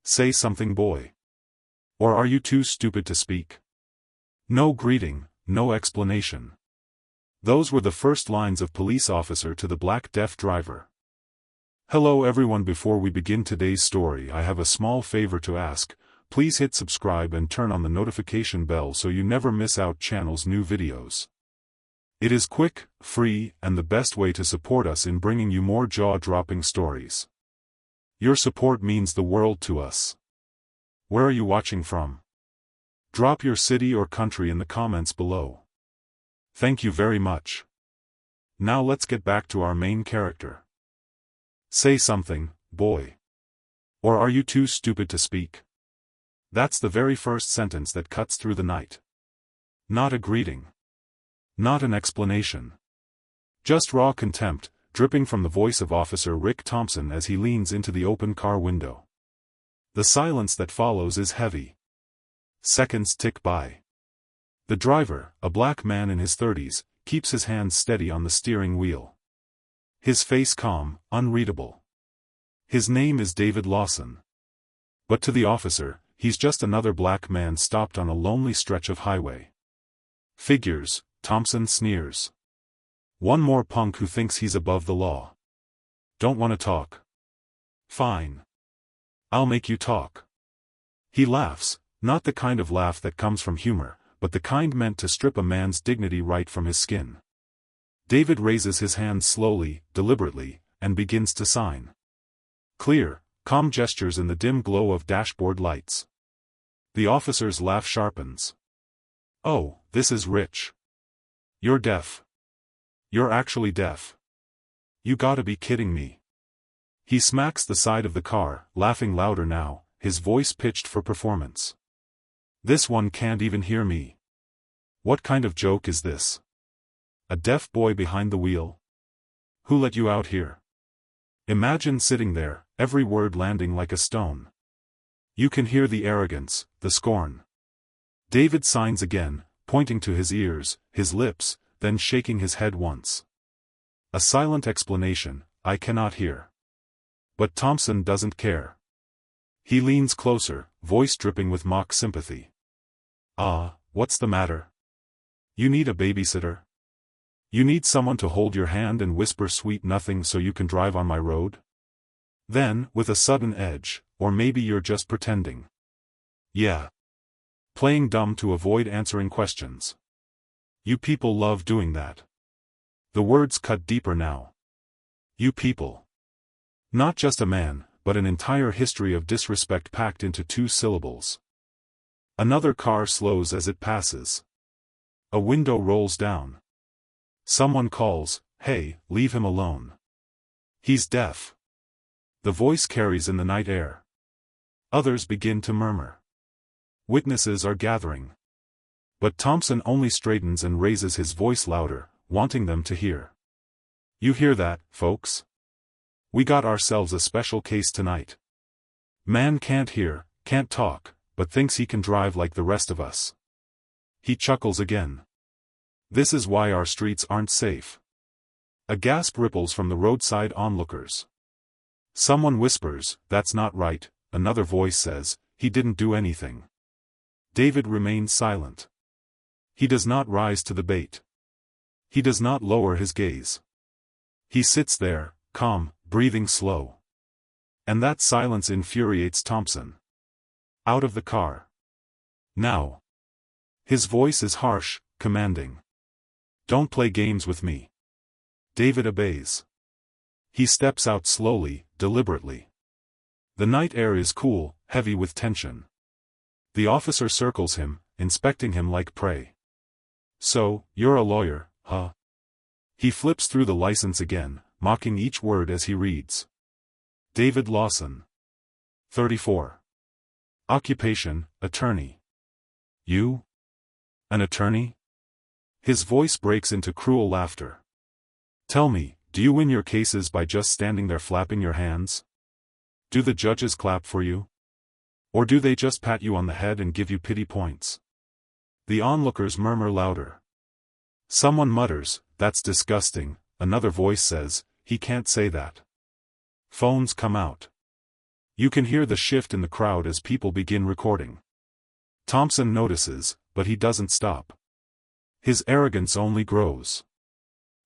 Say something, boy. Or are you too stupid to speak? No greeting, no explanation. Those were the first lines of police officer to the black deaf driver. Hello everyone, before we begin today's story I have a small favor to ask. Please hit subscribe and turn on the notification bell so you never miss out channel's new videos. It is quick, free, and the best way to support us in bringing you more jaw-dropping stories. Your support means the world to us. Where are you watching from? Drop your city or country in the comments below. Thank you very much. Now let's get back to our main character. Say something, boy. Or are you too stupid to speak? That's the very first sentence that cuts through the night. Not a greeting. Not an explanation. Just raw contempt, dripping from the voice of Officer Rick Thompson as he leans into the open car window. The silence that follows is heavy. Seconds tick by. The driver, a black man in his 30s, keeps his hands steady on the steering wheel. His face calm, unreadable. His name is David Lawson. But to the officer, he's just another black man stopped on a lonely stretch of highway. Figures, Thompson sneers. One more punk who thinks he's above the law. Don't want to talk? Fine. I'll make you talk. He laughs, not the kind of laugh that comes from humor, but the kind meant to strip a man's dignity right from his skin. David raises his hands slowly, deliberately, and begins to sign. Clear, calm gestures in the dim glow of dashboard lights. The officer's laugh sharpens. Oh, this is rich. You're deaf. You're actually deaf. You gotta be kidding me. He smacks the side of the car, laughing louder now, his voice pitched for performance. This one can't even hear me. What kind of joke is this? A deaf boy behind the wheel? Who let you out here? Imagine sitting there, every word landing like a stone. You can hear the arrogance, the scorn. David signs again, pointing to his ears, his lips, then shaking his head once. A silent explanation, I cannot hear. But Thompson doesn't care. He leans closer, voice dripping with mock sympathy. Ah, what's the matter? You need a babysitter? You need someone to hold your hand and whisper sweet nothings so you can drive on my road? Then, with a sudden edge, or maybe you're just pretending. Yeah. Playing dumb to avoid answering questions. You people love doing that. The words cut deeper now. You people. Not just a man, but an entire history of disrespect packed into 2 syllables. Another car slows as it passes. A window rolls down. Someone calls, "Hey, leave him alone. He's deaf." The voice carries in the night air. Others begin to murmur. Witnesses are gathering. But Thompson only straightens and raises his voice louder, wanting them to hear. You hear that, folks? We got ourselves a special case tonight. Man can't hear, can't talk, but thinks he can drive like the rest of us. He chuckles again. This is why our streets aren't safe. A gasp ripples from the roadside onlookers. Someone whispers, "That's not right," another voice says, "He didn't do anything." David remains silent. He does not rise to the bait. He does not lower his gaze. He sits there, calm, breathing slow. And that silence infuriates Thompson. Out of the car. Now. His voice is harsh, commanding. Don't play games with me. David obeys. He steps out slowly, deliberately. The night air is cool, heavy with tension. The officer circles him, inspecting him like prey. So, you're a lawyer, huh? He flips through the license again, mocking each word as he reads. David Lawson. 34. Occupation, attorney. You? An attorney? His voice breaks into cruel laughter. Tell me, do you win your cases by just standing there flapping your hands? Do the judges clap for you? Or do they just pat you on the head and give you pity points? The onlookers murmur louder. Someone mutters, "That's disgusting," another voice says, "He can't say that." Phones come out. You can hear the shift in the crowd as people begin recording. Thompson notices, but he doesn't stop. His arrogance only grows.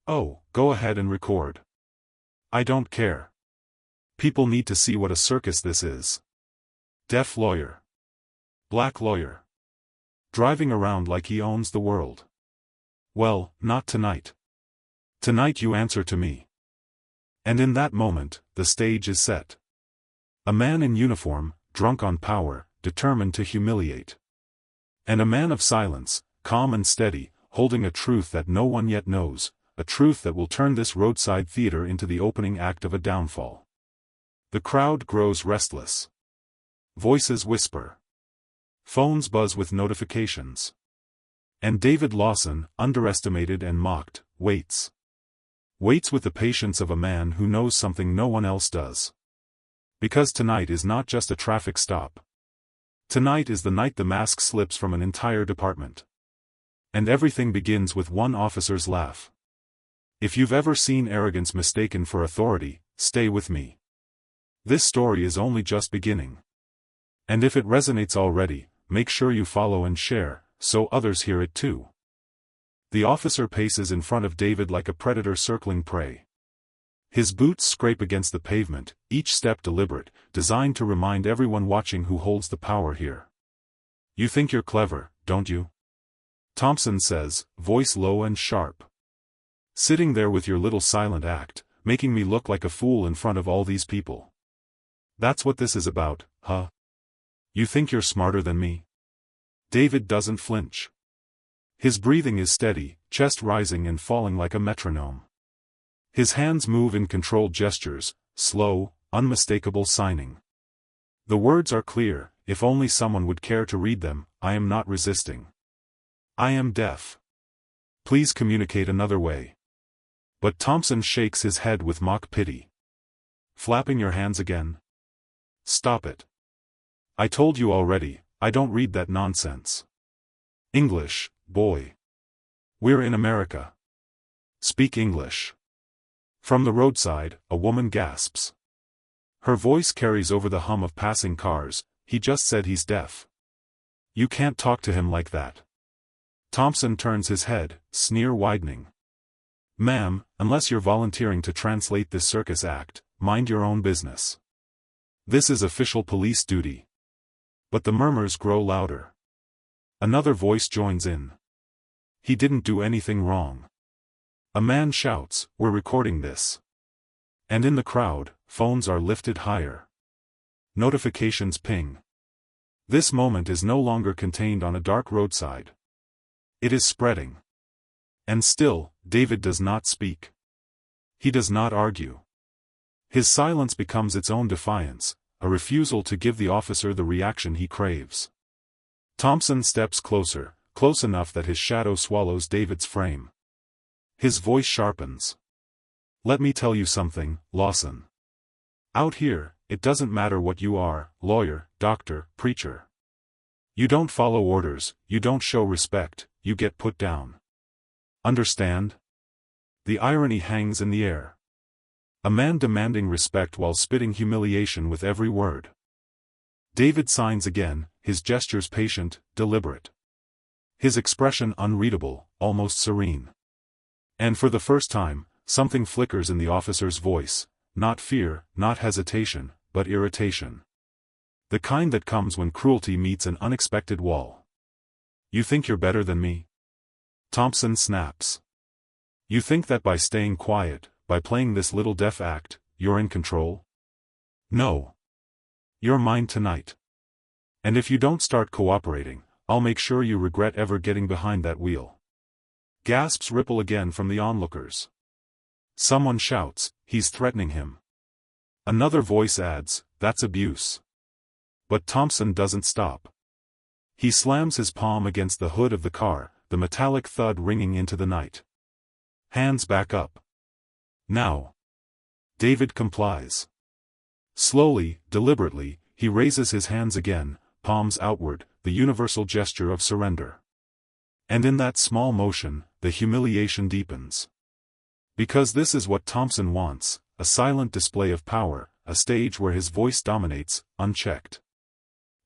Oh, go ahead and record. I don't care. People need to see what a circus this is. Deaf lawyer. Black lawyer. Driving around like he owns the world. Well, not tonight. Tonight you answer to me. And in that moment, the stage is set. A man in uniform, drunk on power, determined to humiliate. And a man of silence, calm and steady, holding a truth that no one yet knows, a truth that will turn this roadside theater into the opening act of a downfall. The crowd grows restless. Voices whisper. Phones buzz with notifications. And David Lawson, underestimated and mocked, waits. Waits with the patience of a man who knows something no one else does. Because tonight is not just a traffic stop. Tonight is the night the mask slips from an entire department. And everything begins with one officer's laugh. If you've ever seen arrogance mistaken for authority, stay with me. This story is only just beginning. And if it resonates already, make sure you follow and share, so others hear it too. The officer paces in front of David like a predator circling prey. His boots scrape against the pavement, each step deliberate, designed to remind everyone watching who holds the power here. You think you're clever, don't you? Thompson says, voice low and sharp. Sitting there with your little silent act, making me look like a fool in front of all these people. That's what this is about, huh? You think you're smarter than me? David doesn't flinch. His breathing is steady, chest rising and falling like a metronome. His hands move in controlled gestures, slow, unmistakable signing. The words are clear, if only someone would care to read them. I am not resisting. I am deaf. Please communicate another way. But Thompson shakes his head with mock pity. Flapping your hands again? Stop it. I told you already, I don't read that nonsense. English, boy. We're in America. Speak English. From the roadside, a woman gasps. Her voice carries over the hum of passing cars. He just said he's deaf. You can't talk to him like that. Thompson turns his head, sneer widening. Ma'am, unless you're volunteering to translate this circus act, mind your own business. This is official police duty. But the murmurs grow louder. Another voice joins in. He didn't do anything wrong. A man shouts, we're recording this. And in the crowd, phones are lifted higher. Notifications ping. This moment is no longer contained on a dark roadside. It is spreading. And still, David does not speak. He does not argue. His silence becomes its own defiance, a refusal to give the officer the reaction he craves. Thompson steps closer, close enough that his shadow swallows David's frame. His voice sharpens. Let me tell you something, Lawson. Out here, it doesn't matter what you are, lawyer, doctor, preacher. You don't follow orders, you don't show respect, you get put down. Understand? The irony hangs in the air. A man demanding respect while spitting humiliation with every word. David signs again, his gestures patient, deliberate. His expression unreadable, almost serene. And for the first time, something flickers in the officer's voice, not fear, not hesitation, but irritation. The kind that comes when cruelty meets an unexpected wall. You think you're better than me? Thompson snaps. You think that by staying quiet, by playing this little deaf act, you're in control? No. You're mine tonight. And if you don't start cooperating, I'll make sure you regret ever getting behind that wheel. Gasps ripple again from the onlookers. Someone shouts, he's threatening him. Another voice adds, that's abuse. But Thompson doesn't stop. He slams his palm against the hood of the car, the metallic thud ringing into the night. Hands back up. Now. David complies. Slowly, deliberately, he raises his hands again, palms outward, the universal gesture of surrender. And in that small motion, the humiliation deepens. Because this is what Thompson wants, a silent display of power, a stage where his voice dominates, unchecked.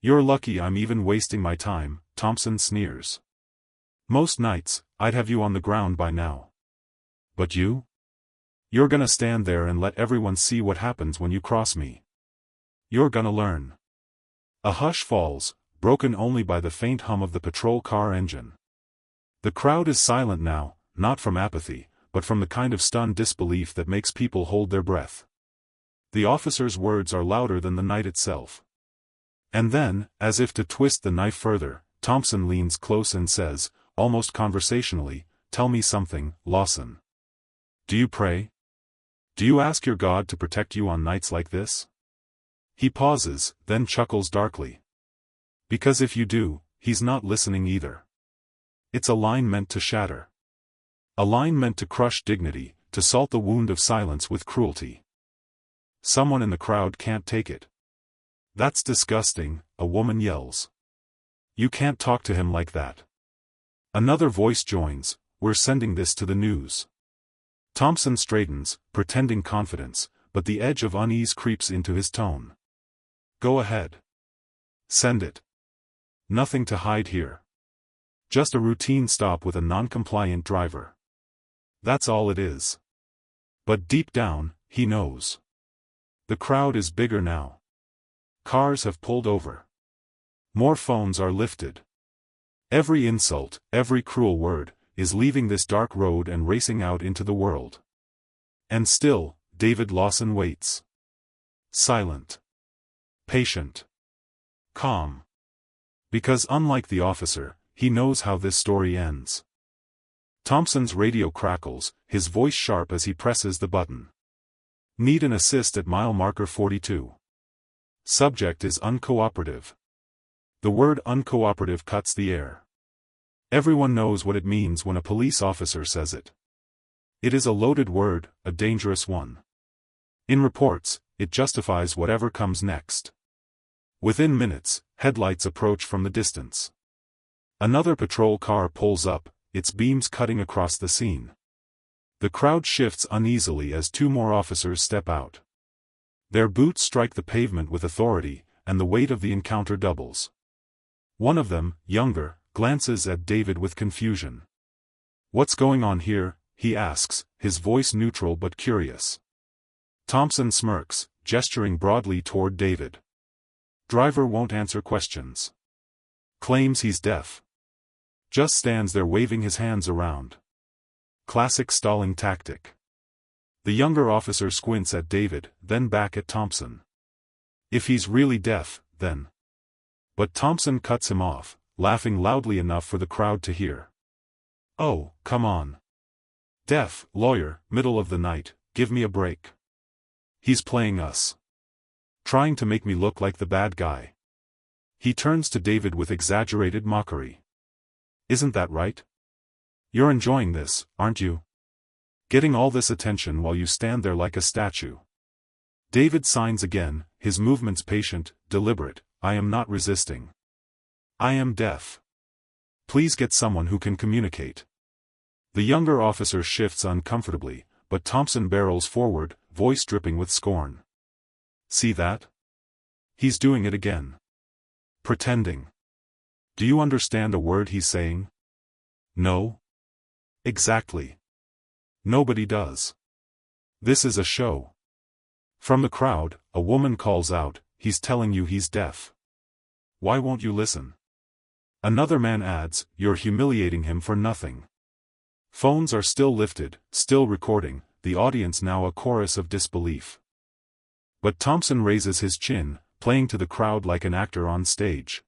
"You're lucky I'm even wasting my time," Thompson sneers. "Most nights, I'd have you on the ground by now. But you? You're gonna stand there and let everyone see what happens when you cross me. You're gonna learn." A hush falls, broken only by the faint hum of the patrol car engine. The crowd is silent now, not from apathy, but from the kind of stunned disbelief that makes people hold their breath. The officer's words are louder than the night itself. And then, as if to twist the knife further, Thompson leans close and says, almost conversationally, "Tell me something, Lawson. Do you pray? Do you ask your God to protect you on nights like this?" He pauses, then chuckles darkly. "Because if you do, he's not listening either." It's a line meant to shatter. A line meant to crush dignity, to salt the wound of silence with cruelty. Someone in the crowd can't take it. "That's disgusting," a woman yells. "You can't talk to him like that." Another voice joins, "We're sending this to the news." Thompson straightens, pretending confidence, but the edge of unease creeps into his tone. "Go ahead. Send it. Nothing to hide here. Just a routine stop with a non-compliant driver. That's all it is." But deep down, he knows. The crowd is bigger now. Cars have pulled over. More phones are lifted. Every insult, every cruel word, is leaving this dark road and racing out into the world. And still, David Lawson waits. Silent. Patient. Calm. Because unlike the officer, he knows how this story ends. Thompson's radio crackles, his voice sharp as he presses the button. "Need an assist at mile marker 42. Subject is uncooperative." The word uncooperative cuts the air. Everyone knows what it means when a police officer says it. It is a loaded word, a dangerous one. In reports, it justifies whatever comes next. Within minutes, headlights approach from the distance. Another patrol car pulls up, its beams cutting across the scene. The crowd shifts uneasily as two more officers step out. Their boots strike the pavement with authority, and the weight of the encounter doubles. One of them, younger, glances at David with confusion. "What's going on here?" he asks, his voice neutral but curious. Thompson smirks, gesturing broadly toward David. Driver won't answer questions. Claims he's deaf. Just stands there waving his hands around. Classic stalling tactic. The younger officer squints at David, then back at Thompson. "If he's really deaf, then..." But Thompson cuts him off, laughing loudly enough for the crowd to hear. "Oh, come on. Deaf, lawyer, middle of the night, give me a break. He's playing us. Trying to make me look like the bad guy." He turns to David with exaggerated mockery. "Isn't that right? You're enjoying this, aren't you? Getting all this attention while you stand there like a statue." David signs again, his movements patient, deliberate. "I am not resisting. I am deaf. Please get someone who can communicate." The younger officer shifts uncomfortably, but Thompson barrels forward, voice dripping with scorn. "See that? He's doing it again. Pretending. Do you understand a word he's saying? No? Exactly. Nobody does. This is a show." From the crowd, a woman calls out, "He's telling you he's deaf. Why won't you listen?" Another man adds, "You're humiliating him for nothing." Phones are still lifted, still recording, the audience now a chorus of disbelief. But Thompson raises his chin, playing to the crowd like an actor on stage.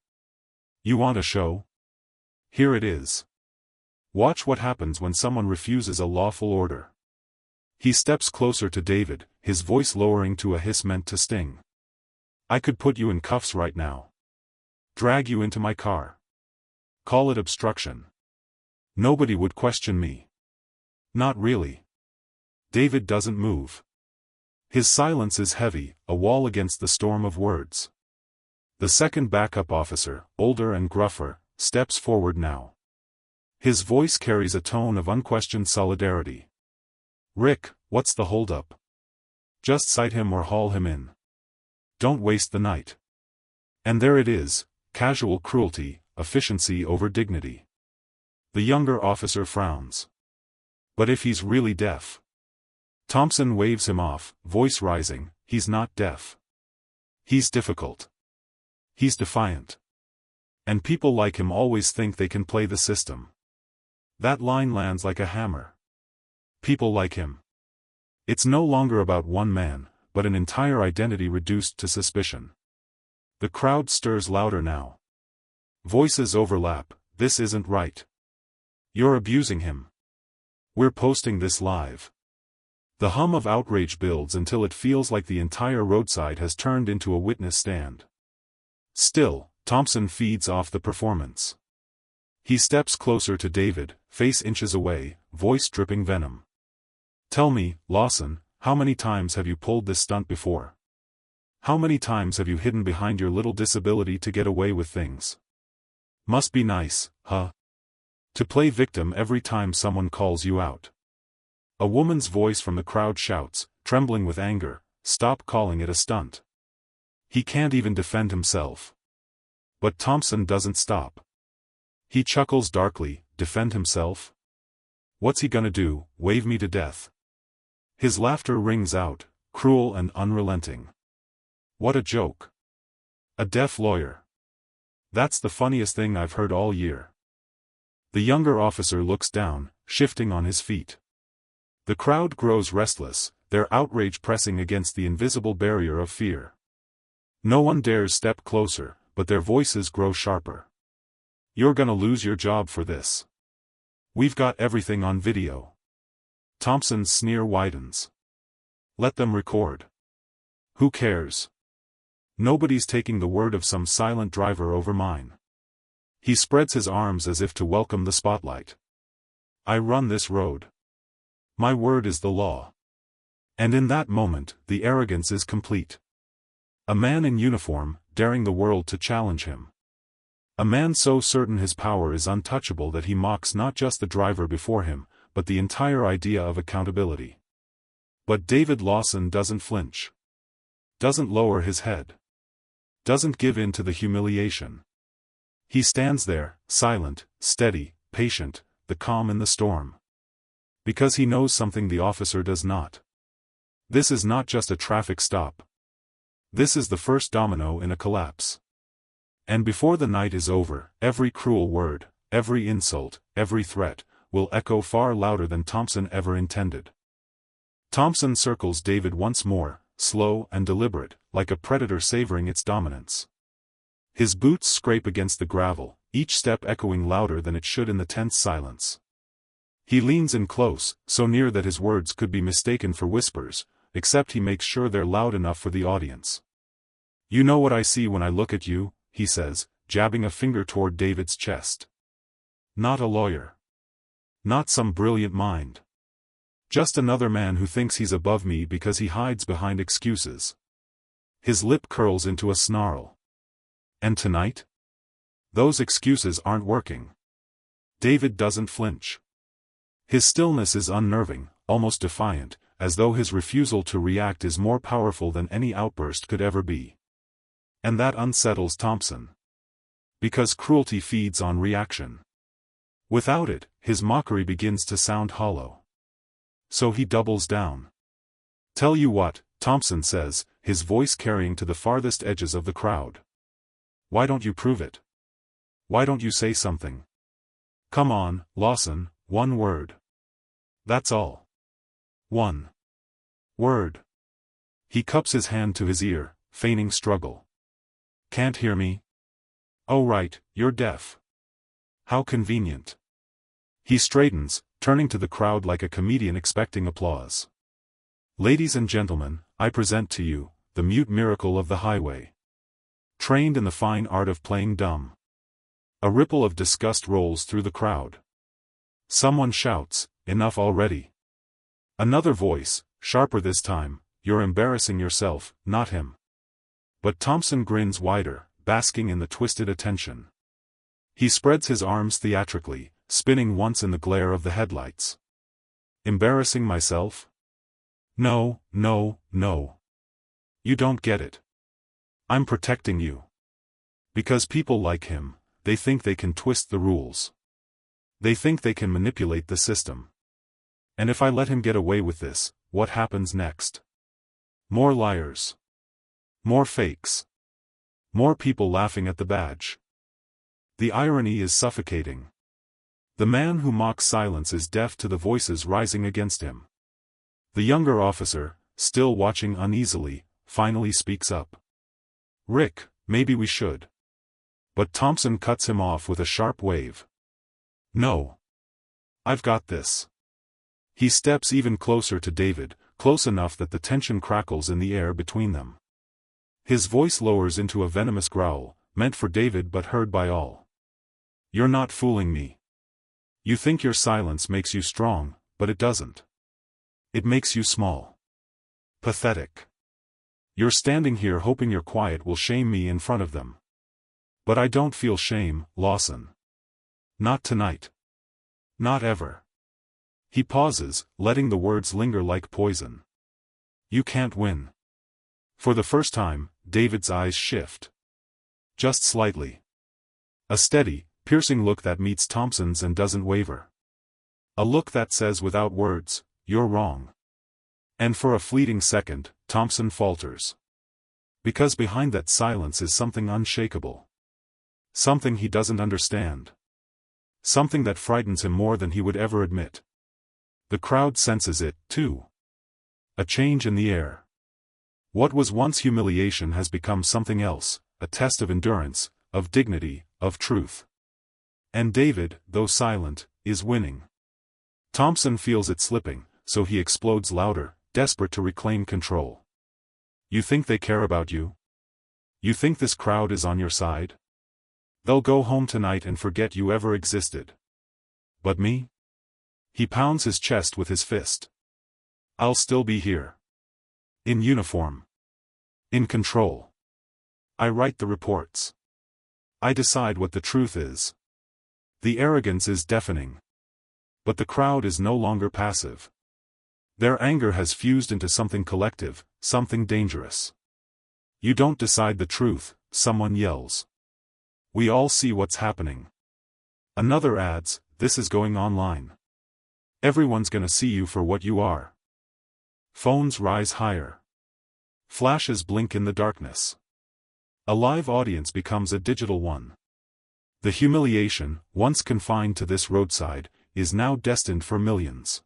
"You want a show? Here it is. Watch what happens when someone refuses a lawful order." He steps closer to David, his voice lowering to a hiss meant to sting. "I could put you in cuffs right now. Drag you into my car. Call it obstruction. Nobody would question me." "Not really." David doesn't move. His silence is heavy, a wall against the storm of words. The second backup officer, older and gruffer, steps forward now. His voice carries a tone of unquestioned solidarity. "Rick, what's the holdup? Just cite him or haul him in." Don't waste the night. And there it is, casual cruelty, efficiency over dignity. The younger officer frowns. But if he's really deaf? Thompson waves him off, voice rising. He's not deaf. He's difficult. He's defiant. And people like him always think they can play the system. That line lands like a hammer. People like him. It's no longer about one man, but an entire identity reduced to suspicion. The crowd stirs louder now. Voices overlap. This isn't right. You're abusing him. We're posting this live. The hum of outrage builds until it feels like the entire roadside has turned into a witness stand. Still, Thompson feeds off the performance. He steps closer to David, face inches away, voice dripping venom. Tell me, Lawson, how many times have you pulled this stunt before? How many times have you hidden behind your little disability to get away with things? Must be nice, huh? To play victim every time someone calls you out. A woman's voice from the crowd shouts, trembling with anger, stop calling it a stunt. He can't even defend himself. But Thompson doesn't stop. He chuckles darkly, defend himself? What's he gonna do, wave me to death? His laughter rings out, cruel and unrelenting. What a joke. A deaf lawyer. That's the funniest thing I've heard all year. The younger officer looks down, shifting on his feet. The crowd grows restless, their outrage pressing against the invisible barrier of fear. No one dares step closer, but their voices grow sharper. You're gonna lose your job for this. We've got everything on video. Thompson's sneer widens. Let them record. Who cares? Nobody's taking the word of some silent driver over mine. He spreads his arms as if to welcome the spotlight. I run this road. My word is the law. And in that moment, the arrogance is complete. A man in uniform, daring the world to challenge him. A man so certain his power is untouchable that he mocks not just the driver before him, but the entire idea of accountability. But David Lawson doesn't flinch. Doesn't lower his head. Doesn't give in to the humiliation. He stands there, silent, steady, patient, the calm in the storm. Because he knows something the officer does not. This is not just a traffic stop. This is the first domino in a collapse. And before the night is over, every cruel word, every insult, every threat, will echo far louder than Thompson ever intended. Thompson circles David once more, slow and deliberate, like a predator savoring its dominance. His boots scrape against the gravel, each step echoing louder than it should in the tense silence. He leans in close, so near that his words could be mistaken for whispers, except he makes sure they're loud enough for the audience. You know what I see when I look at you, he says, jabbing a finger toward David's chest. Not a lawyer. Not some brilliant mind. Just another man who thinks he's above me because he hides behind excuses. His lip curls into a snarl. And tonight? Those excuses aren't working. David doesn't flinch. His stillness is unnerving, almost defiant, as though his refusal to react is more powerful than any outburst could ever be. And that unsettles Thompson. Because cruelty feeds on reaction. Without it, his mockery begins to sound hollow. So he doubles down. Tell you what, Thompson says, his voice carrying to the farthest edges of the crowd. Why don't you prove it? Why don't you say something? Come on, Lawson, one word. That's all. One word. He cups his hand to his ear, feigning struggle. Can't hear me? Oh right, you're deaf. How convenient. He straightens, turning to the crowd like a comedian expecting applause. Ladies and gentlemen, I present to you, the mute miracle of the highway. Trained in the fine art of playing dumb. A ripple of disgust rolls through the crowd. Someone shouts, enough already. Another voice, sharper this time, you're embarrassing yourself, not him. But Thompson grins wider, basking in the twisted attention. He spreads his arms theatrically, spinning once in the glare of the headlights. Embarrassing myself? No, no, no. You don't get it. I'm protecting you. Because people like him, they think they can twist the rules. They think they can manipulate the system. And if I let him get away with this, what happens next? More liars. More fakes. More people laughing at the badge. The irony is suffocating. The man who mocks silence is deaf to the voices rising against him. The younger officer, still watching uneasily, finally speaks up. "Rick, maybe we should." But Thompson cuts him off with a sharp wave. "No. I've got this." He steps even closer to David, close enough that the tension crackles in the air between them. His voice lowers into a venomous growl, meant for David but heard by all. "You're not fooling me. You think your silence makes you strong, but it doesn't. It makes you small. Pathetic. You're standing here hoping your quiet will shame me in front of them. But I don't feel shame, Lawson. Not tonight. Not ever." He pauses, letting the words linger like poison. "You can't win." For the first time, David's eyes shift. Just slightly. A steady, piercing look that meets Thompson's and doesn't waver. A look that says without words, "You're wrong." And for a fleeting second, Thompson falters. Because behind that silence is something unshakable. Something he doesn't understand. Something that frightens him more than he would ever admit. The crowd senses it, too. A change in the air. What was once humiliation has become something else, a test of endurance, of dignity, of truth. And David, though silent, is winning. Thompson feels it slipping, so he explodes louder, desperate to reclaim control. "You think they care about you? You think this crowd is on your side? They'll go home tonight and forget you ever existed. But me?" He pounds his chest with his fist. "I'll still be here. In uniform. In control. I write the reports. I decide what the truth is." The arrogance is deafening. But the crowd is no longer passive. Their anger has fused into something collective, something dangerous. "You don't decide the truth," someone yells. "We all see what's happening." Another adds, "This is going online. Everyone's gonna see you for what you are." Phones rise higher. Flashes blink in the darkness. A live audience becomes a digital one. The humiliation, once confined to this roadside, is now destined for millions.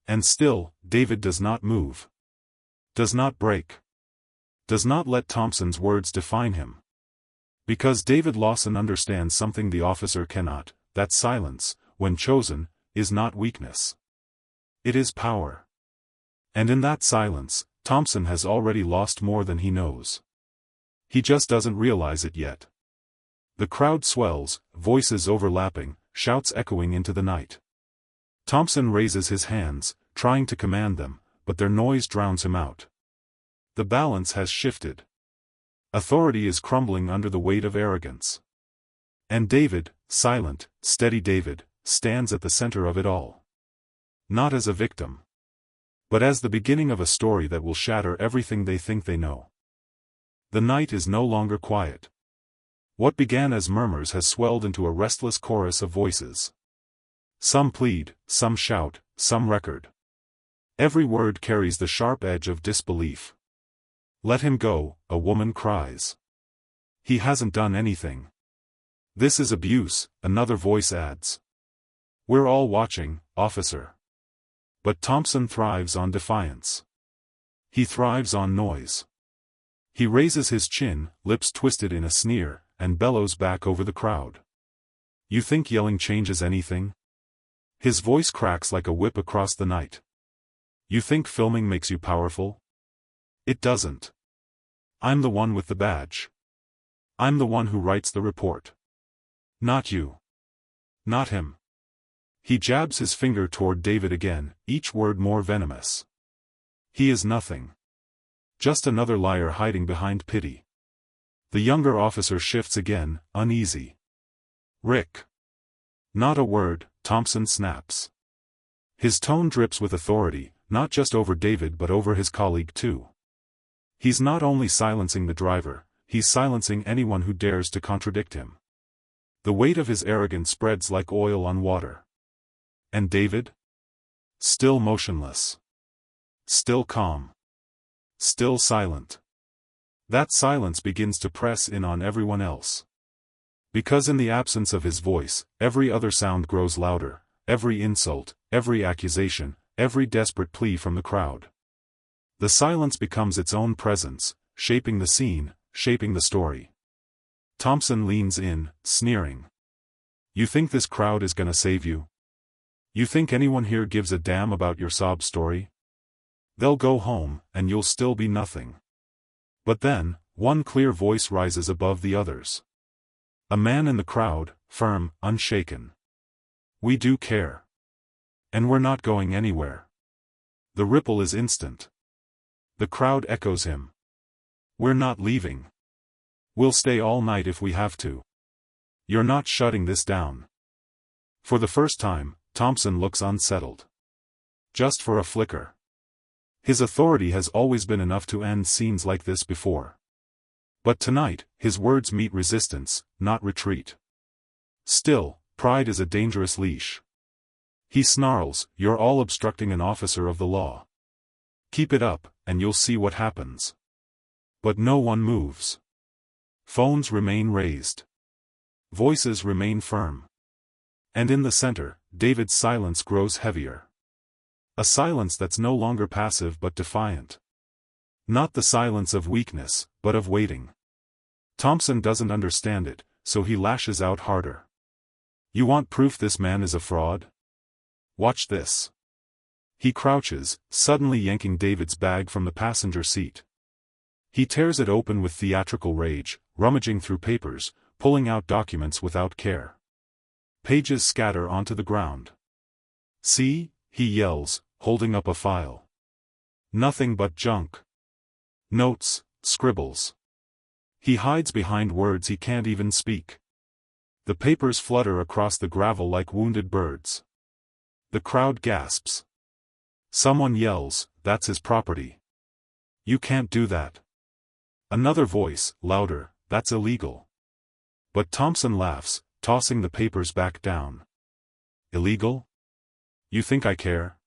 And still, David does not move. Does not break. Does not let Thompson's words define him. Because David Lawson understands something the officer cannot, that silence, when chosen, is not weakness. It is power. And in that silence, Thompson has already lost more than he knows. He just doesn't realize it yet. The crowd swells, voices overlapping, shouts echoing into the night. Thompson raises his hands, trying to command them, but their noise drowns him out. The balance has shifted. Authority is crumbling under the weight of arrogance. And David, silent, steady David, stands at the center of it all. Not as a victim. But as the beginning of a story that will shatter everything they think they know. The night is no longer quiet. What began as murmurs has swelled into a restless chorus of voices. Some plead, some shout, some record. Every word carries the sharp edge of disbelief. "Let him go," a woman cries. "He hasn't done anything." "This is abuse," another voice adds. "We're all watching, officer." But Thompson thrives on defiance. He thrives on noise. He raises his chin, lips twisted in a sneer, and bellows back over the crowd. "You think yelling changes anything?" His voice cracks like a whip across the night. "You think filming makes you powerful? It doesn't. I'm the one with the badge. I'm the one who writes the report. Not you. Not him." He jabs his finger toward David again, each word more venomous. "He is nothing. Just another liar hiding behind pity." The younger officer shifts again, uneasy. "Rick." "Not a word," Thompson snaps. His tone drips with authority, not just over David but over his colleague too. He's not only silencing the driver, he's silencing anyone who dares to contradict him. The weight of his arrogance spreads like oil on water. And David? Still motionless. Still calm. Still silent. That silence begins to press in on everyone else. Because in the absence of his voice, every other sound grows louder, every insult, every accusation, every desperate plea from the crowd. The silence becomes its own presence, shaping the scene, shaping the story. Thompson leans in, sneering. You think this crowd is gonna save you? You think anyone here gives a damn about your sob story? They'll go home, and you'll still be nothing. But then, one clear voice rises above the others. A man in the crowd, firm, unshaken. We do care. And we're not going anywhere. The ripple is instant. The crowd echoes him. We're not leaving. We'll stay all night if we have to. You're not shutting this down. For the first time, Thompson looks unsettled. Just for a flicker. His authority has always been enough to end scenes like this before. But tonight, his words meet resistance, not retreat. Still, pride is a dangerous leash. He snarls, "You're all obstructing an officer of the law. Keep it up, and you'll see what happens." But no one moves. Phones remain raised. Voices remain firm. And in the center, David's silence grows heavier. A silence that's no longer passive but defiant. Not the silence of weakness, but of waiting. Thompson doesn't understand it, so he lashes out harder. You want proof this man is a fraud? Watch this. He crouches, suddenly yanking David's bag from the passenger seat. He tears it open with theatrical rage, rummaging through papers, pulling out documents without care. Pages scatter onto the ground. See, he yells, holding up a file. Nothing but junk. Notes, scribbles. He hides behind words he can't even speak. The papers flutter across the gravel like wounded birds. The crowd gasps. Someone yells, "That's his property. You can't do that." Another voice, louder, "That's illegal." But Thompson laughs, tossing the papers back down. Illegal? You think I care?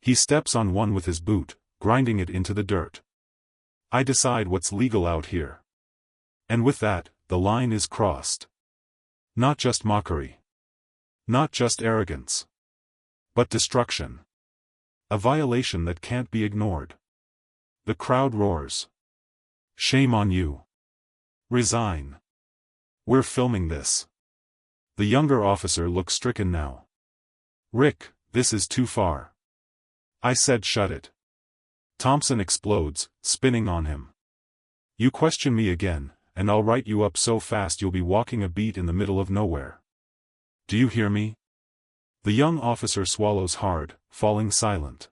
He steps on one with his boot, grinding it into the dirt. I decide what's legal out here. And with that, the line is crossed. Not just mockery. Not just arrogance. But destruction. A violation that can't be ignored. The crowd roars. Shame on you. Resign. We're filming this. The younger officer looks stricken now. Rick, this is too far. I said shut it. Thompson explodes, spinning on him. You question me again, and I'll write you up so fast you'll be walking a beat in the middle of nowhere. Do you hear me? The young officer swallows hard, falling silent.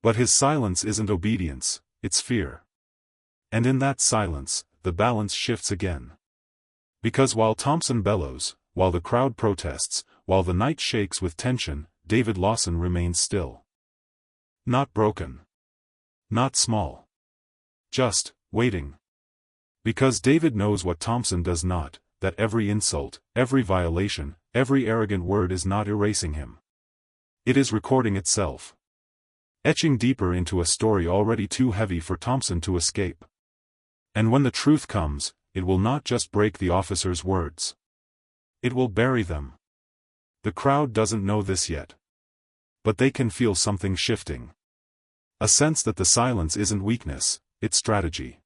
But his silence isn't obedience, it's fear. And in that silence, the balance shifts again. Because while Thompson bellows, while the crowd protests, while the night shakes with tension, David Lawson remains still. Not broken. Not small. Just, waiting. Because David knows what Thompson does not, that every insult, every violation, every arrogant word is not erasing him. It is recording itself. Etching deeper into a story already too heavy for Thompson to escape. And when the truth comes, it will not just break the officer's words. It will bury them. The crowd doesn't know this yet. But they can feel something shifting. A sense that the silence isn't weakness, it's strategy.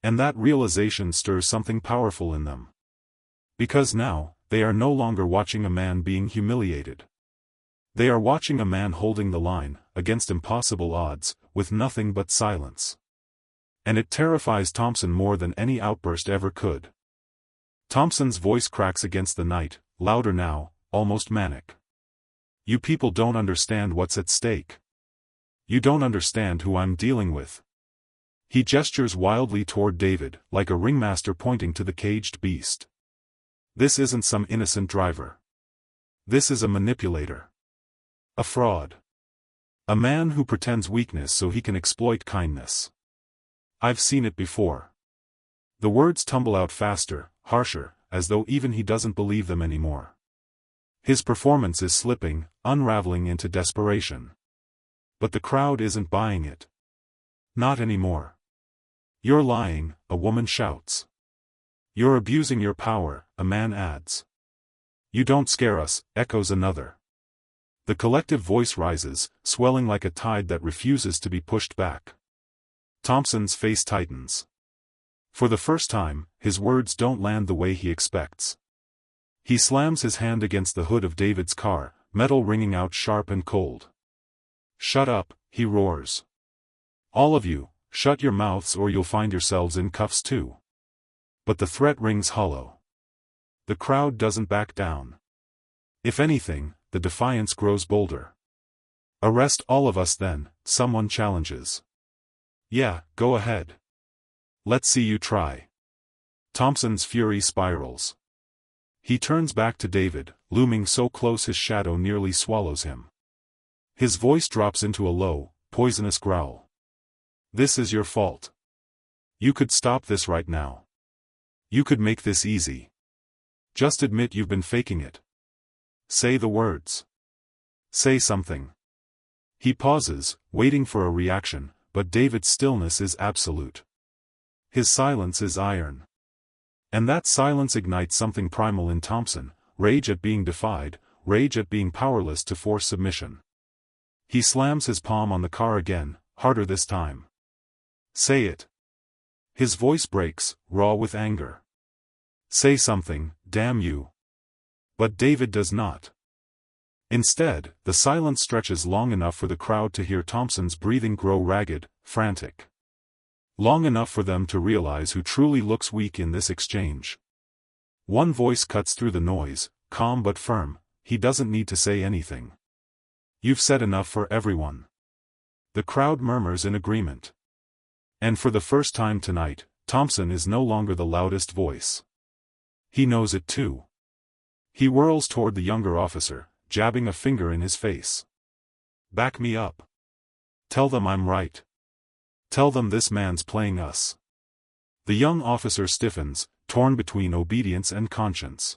And that realization stirs something powerful in them. Because now, they are no longer watching a man being humiliated. They are watching a man holding the line, against impossible odds, with nothing but silence. And it terrifies Thompson more than any outburst ever could. Thompson's voice cracks against the night, louder now, almost manic. You people don't understand what's at stake. You don't understand who I'm dealing with. He gestures wildly toward David, like a ringmaster pointing to the caged beast. This isn't some innocent driver. This is a manipulator. A fraud. A man who pretends weakness so he can exploit kindness. I've seen it before. The words tumble out faster, harsher, as though even he doesn't believe them anymore. His performance is slipping, unraveling into desperation. But the crowd isn't buying it. Not anymore. "You're lying," a woman shouts. "You're abusing your power," a man adds. "You don't scare us," echoes another. The collective voice rises, swelling like a tide that refuses to be pushed back. Thompson's face tightens. For the first time, his words don't land the way he expects. He slams his hand against the hood of David's car, metal ringing out sharp and cold. "Shut up," he roars. "All of you, shut your mouths or you'll find yourselves in cuffs too." But the threat rings hollow. The crowd doesn't back down. If anything, the defiance grows bolder. "Arrest all of us then," someone challenges. "Yeah, go ahead. Let's see you try." Thompson's fury spirals. He turns back to David, looming so close his shadow nearly swallows him. His voice drops into a low, poisonous growl. "This is your fault. You could stop this right now. You could make this easy. Just admit you've been faking it. Say the words. Say something." He pauses, waiting for a reaction, but David's stillness is absolute. His silence is iron. And that silence ignites something primal in Thompson, rage at being defied, rage at being powerless to force submission. He slams his palm on the car again, harder this time. "Say it." His voice breaks, raw with anger. "Say something, damn you." But David does not. Instead, the silence stretches long enough for the crowd to hear Thompson's breathing grow ragged, frantic. Long enough for them to realize who truly looks weak in this exchange. One voice cuts through the noise, calm but firm. "He doesn't need to say anything. You've said enough for everyone." The crowd murmurs in agreement. And for the first time tonight, Thompson is no longer the loudest voice. He knows it too. He whirls toward the younger officer, jabbing a finger in his face. "Back me up. Tell them I'm right. Tell them this man's playing us." The young officer stiffens, torn between obedience and conscience.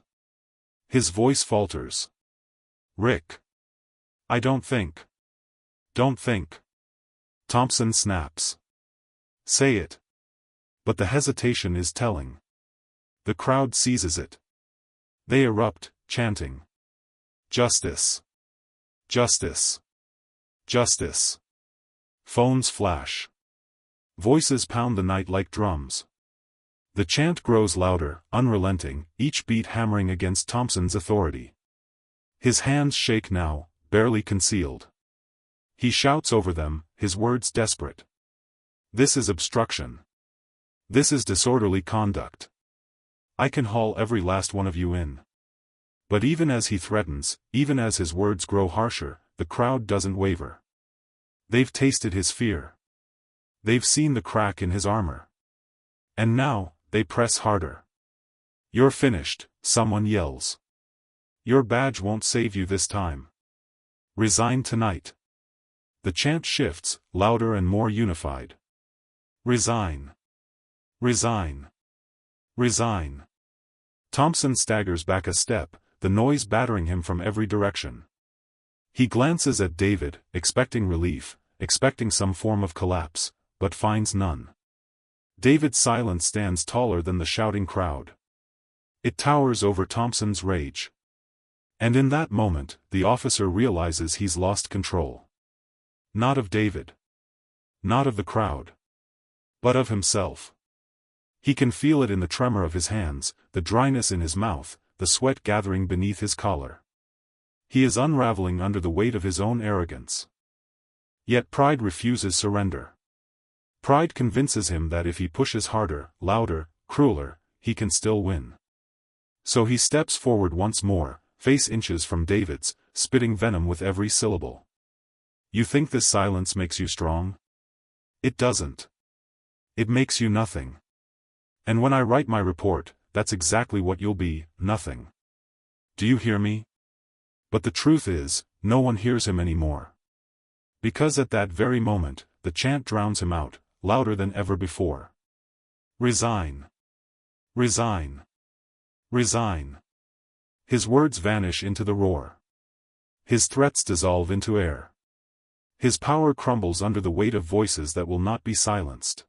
His voice falters. "Rick. I don't think. Don't think." Thompson snaps. "Say it." But the hesitation is telling. The crowd seizes it. They erupt, chanting. "Justice. Justice. Justice." Phones flash. Voices pound the night like drums. The chant grows louder, unrelenting, each beat hammering against Thompson's authority. His hands shake now, barely concealed. He shouts over them, his words desperate. "This is obstruction. This is disorderly conduct. I can haul every last one of you in." But even as he threatens, even as his words grow harsher, the crowd doesn't waver. They've tasted his fear. They've seen the crack in his armor. And now, they press harder. "You're finished," someone yells. "Your badge won't save you this time. Resign tonight." The chant shifts, louder and more unified. "Resign. Resign. Resign." Thompson staggers back a step, the noise battering him from every direction. He glances at David, expecting relief, expecting some form of collapse, but finds none. David's silence stands taller than the shouting crowd. It towers over Thompson's rage. And in that moment, the officer realizes he's lost control. Not of David. Not of the crowd. But of himself. He can feel it in the tremor of his hands, the dryness in his mouth, the sweat gathering beneath his collar. He is unraveling under the weight of his own arrogance. Yet pride refuses surrender. Pride convinces him that if he pushes harder, louder, crueler, he can still win. So he steps forward once more, face inches from David's, spitting venom with every syllable. "You think this silence makes you strong? It doesn't. It makes you nothing. And when I write my report, that's exactly what you'll be, nothing. Do you hear me?" But the truth is, no one hears him anymore. Because at that very moment, the chant drowns him out, louder than ever before. "Resign. Resign. Resign. His words vanish into the roar. His threats dissolve into air. His power crumbles under the weight of voices that will not be silenced.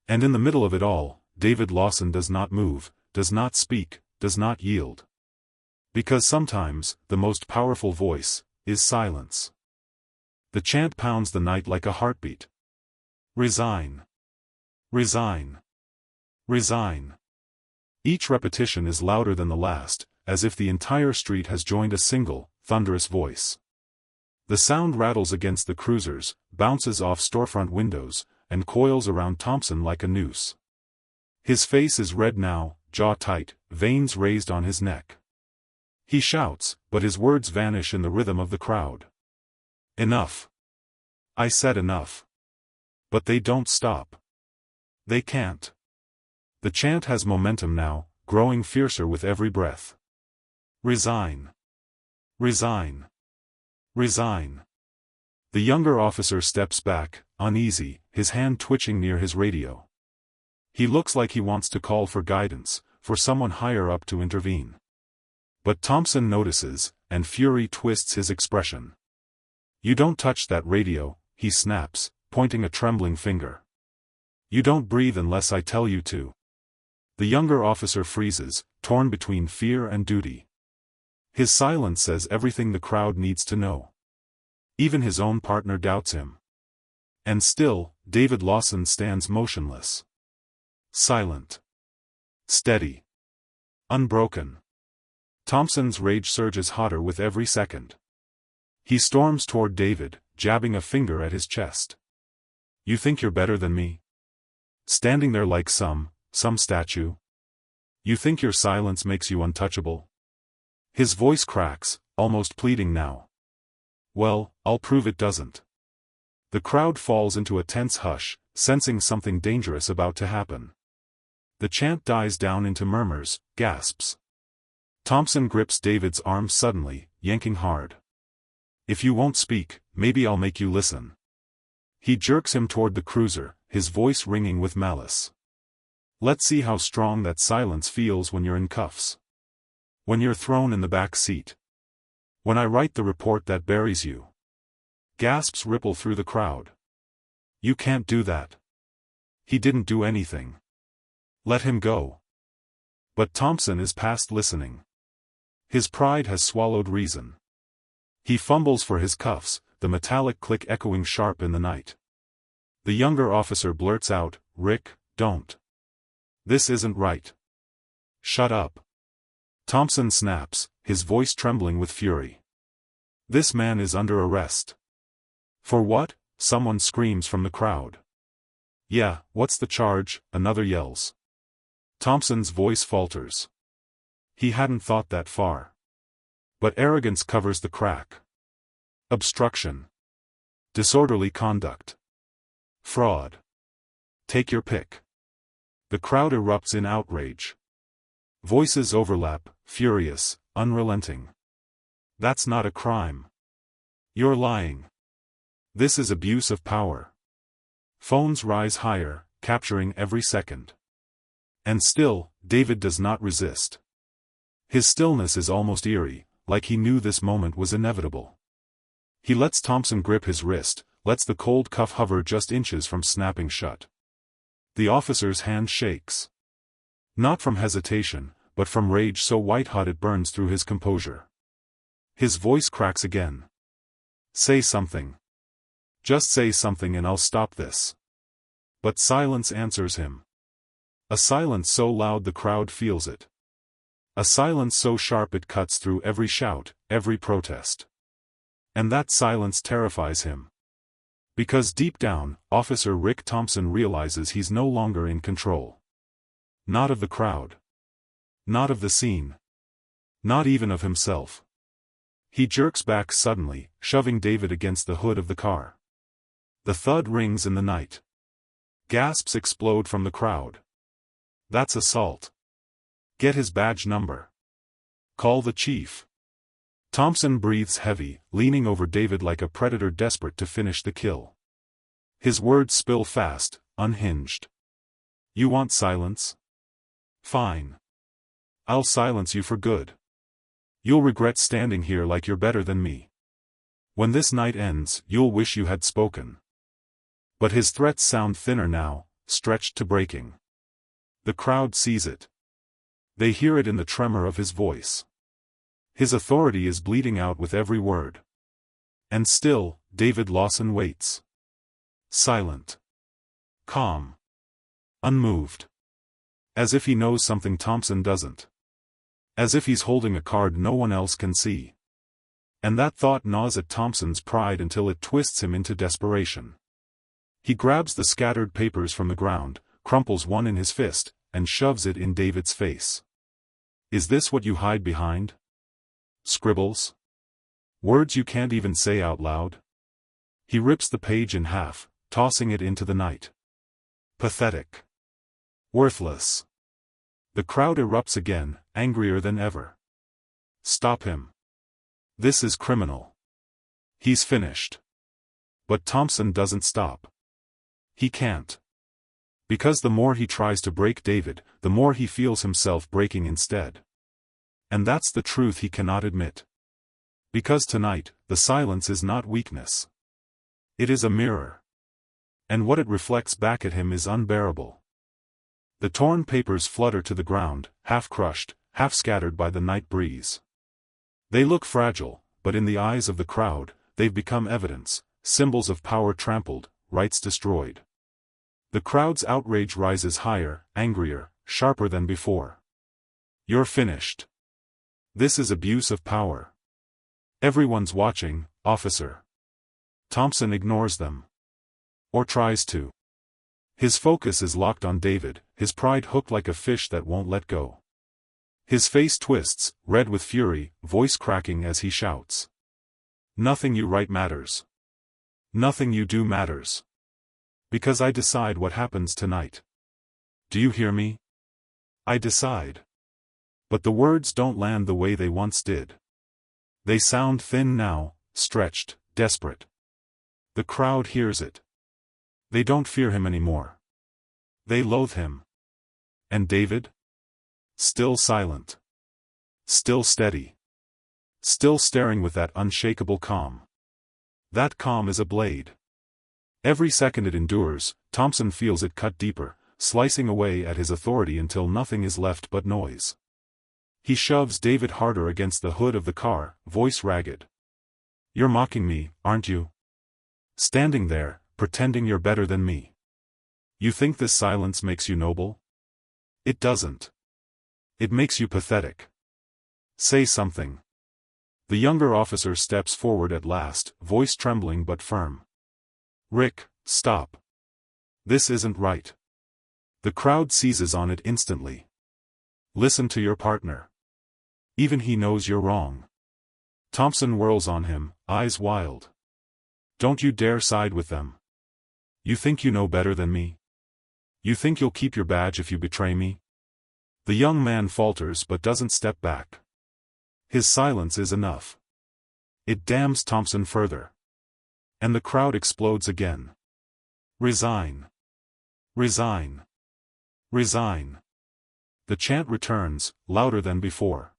And in the middle of it all, David Lawson does not move, does not speak, does not yield. Because sometimes, the most powerful voice is silence. The chant pounds the night like a heartbeat. Resign. Resign. Resign. Each repetition is louder than the last, as if the entire street has joined a single, thunderous voice. The sound rattles against the cruisers, bounces off storefront windows, and coils around Thompson like a noose. His face is red now, jaw tight, veins raised on his neck. He shouts, but his words vanish in the rhythm of the crowd. Enough. I said enough. But they don't stop. They can't. The chant has momentum now, growing fiercer with every breath. Resign. Resign. Resign. The younger officer steps back, uneasy, his hand twitching near his radio. He looks like he wants to call for guidance, for someone higher up to intervene. But Thompson notices, and fury twists his expression. You don't touch that radio, he snaps, pointing a trembling finger. You don't breathe unless I tell you to. The younger officer freezes, torn between fear and duty. His silence says everything the crowd needs to know. Even his own partner doubts him. And still, David Lawson stands motionless. Silent. Steady. Unbroken. Thompson's rage surges hotter with every second. He storms toward David, jabbing a finger at his chest. You think you're better than me? Standing there like some statue? You think your silence makes you untouchable? His voice cracks, almost pleading now. Well, I'll prove it doesn't. The crowd falls into a tense hush, sensing something dangerous about to happen. The chant dies down into murmurs, gasps. Thompson grips David's arm suddenly, yanking hard. If you won't speak, maybe I'll make you listen. He jerks him toward the cruiser, his voice ringing with malice. Let's see how strong that silence feels when you're in cuffs. When you're thrown in the back seat. When I write the report that buries you. Gasps ripple through the crowd. You can't do that. He didn't do anything. Let him go. But Thompson is past listening. His pride has swallowed reason. He fumbles for his cuffs, the metallic click echoing sharp in the night. The younger officer blurts out, Rick, don't. This isn't right. Shut up. Thompson snaps, his voice trembling with fury. This man is under arrest. For what? Someone screams from the crowd. Yeah, what's the charge? Another yells. Thompson's voice falters. He hadn't thought that far. But arrogance covers the crack. Obstruction. Disorderly conduct. Fraud. Take your pick. The crowd erupts in outrage. Voices overlap, furious, unrelenting. That's not a crime. You're lying. This is abuse of power. Phones rise higher, capturing every second. And still, David does not resist. His stillness is almost eerie, like he knew this moment was inevitable. He lets Thompson grip his wrist, lets the cold cuff hover just inches from snapping shut. The officer's hand shakes. Not from hesitation, but from rage so white-hot it burns through his composure. His voice cracks again. Say something. Just say something and I'll stop this. But silence answers him. A silence so loud the crowd feels it. A silence so sharp it cuts through every shout, every protest. And that silence terrifies him. Because deep down, Officer Rick Thompson realizes he's no longer in control. Not of the crowd. Not of the scene. Not even of himself. He jerks back suddenly, shoving David against the hood of the car. The thud rings in the night. Gasps explode from the crowd. That's assault. Get his badge number. Call the chief. Thompson breathes heavy, leaning over David like a predator desperate to finish the kill. His words spill fast, unhinged. You want silence? Fine. I'll silence you for good. You'll regret standing here like you're better than me. When this night ends, you'll wish you had spoken. But his threats sound thinner now, stretched to breaking. The crowd sees it. They hear it in the tremor of his voice. His authority is bleeding out with every word. And still, David Lawson waits. Silent. Calm. Unmoved. As if he knows something Thompson doesn't. As if he's holding a card no one else can see. And that thought gnaws at Thompson's pride until it twists him into desperation. He grabs the scattered papers from the ground, crumples one in his fist, and shoves it in David's face. Is this what you hide behind? Scribbles? Words you can't even say out loud? He rips the page in half, tossing it into the night. Pathetic. Worthless. The crowd erupts again, angrier than ever. Stop him. This is criminal. He's finished. But Thompson doesn't stop. He can't. Because the more he tries to break David, the more he feels himself breaking instead. And that's the truth he cannot admit. Because tonight, the silence is not weakness. It is a mirror. And what it reflects back at him is unbearable. The torn papers flutter to the ground, half crushed, half scattered by the night breeze. They look fragile, but in the eyes of the crowd, they've become evidence, symbols of power trampled, rights destroyed. The crowd's outrage rises higher, angrier, sharper than before. You're finished. This is abuse of power. Everyone's watching, officer. Thompson ignores them. Or tries to. His focus is locked on David, his pride hooked like a fish that won't let go. His face twists, red with fury, voice cracking as he shouts. Nothing you write matters. Nothing you do matters. Because I decide what happens tonight. Do you hear me? I decide. But the words don't land the way they once did. They sound thin now, stretched, desperate. The crowd hears it. They don't fear him anymore. They loathe him. And David? Still silent. Still steady. Still staring with that unshakable calm. That calm is a blade. Every second it endures, Thompson feels it cut deeper, slicing away at his authority until nothing is left but noise. He shoves David harder against the hood of the car, voice ragged. You're mocking me, aren't you? Standing there, pretending you're better than me. You think this silence makes you noble? It doesn't. It makes you pathetic. Say something. The younger officer steps forward at last, voice trembling but firm. Rick, stop. This isn't right. The crowd seizes on it instantly. Listen to your partner. Even he knows you're wrong. Thompson whirls on him, eyes wild. Don't you dare side with them. You think you know better than me? You think you'll keep your badge if you betray me? The young man falters but doesn't step back. His silence is enough. It damns Thompson further. And the crowd explodes again. Resign. Resign. Resign. The chant returns, louder than before.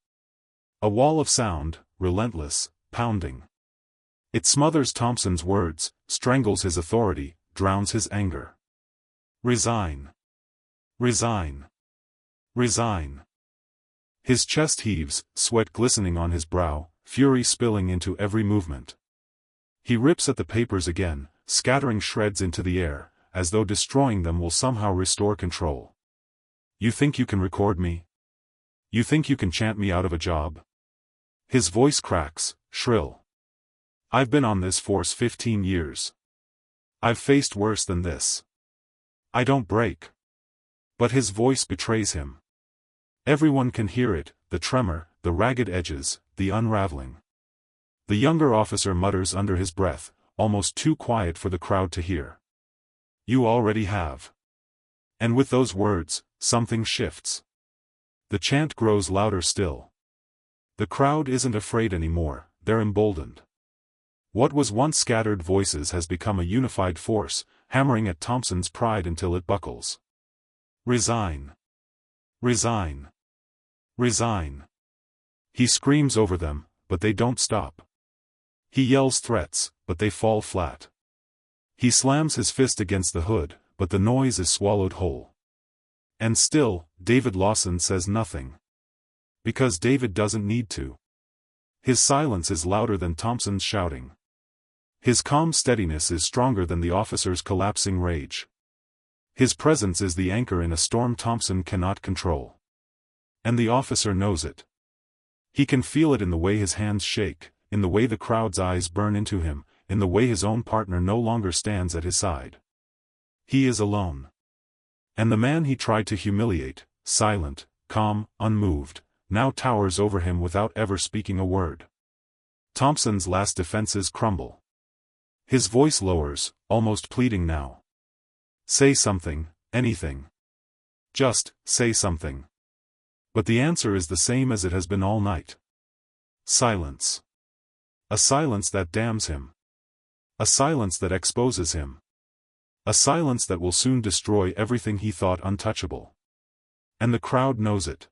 A wall of sound, relentless, pounding. It smothers Thompson's words, strangles his authority, drowns his anger. Resign. Resign. Resign. His chest heaves, sweat glistening on his brow, fury spilling into every movement. He rips at the papers again, scattering shreds into the air, as though destroying them will somehow restore control. You think you can record me? You think you can chant me out of a job? His voice cracks, shrill. I've been on this force 15 years. I've faced worse than this. I don't break. But his voice betrays him. Everyone can hear it, the tremor, the ragged edges, the unraveling. The younger officer mutters under his breath, almost too quiet for the crowd to hear. You already have. And with those words, something shifts. The chant grows louder still. The crowd isn't afraid anymore, they're emboldened. What was once scattered voices has become a unified force, hammering at Thompson's pride until it buckles. Resign. Resign. Resign. He screams over them, but they don't stop. He yells threats, but they fall flat. He slams his fist against the hood, but the noise is swallowed whole. And still, David Lawson says nothing. Because David doesn't need to. His silence is louder than Thompson's shouting. His calm steadiness is stronger than the officer's collapsing rage. His presence is the anchor in a storm Thompson cannot control. And the officer knows it. He can feel it in the way his hands shake, in the way the crowd's eyes burn into him, in the way his own partner no longer stands at his side. He is alone. And the man he tried to humiliate, silent, calm, unmoved, now towers over him without ever speaking a word. Thompson's last defenses crumble. His voice lowers, almost pleading now. Say something, anything. Just, say something. But the answer is the same as it has been all night. Silence. A silence that damns him. A silence that exposes him. A silence that will soon destroy everything he thought untouchable. And the crowd knows it.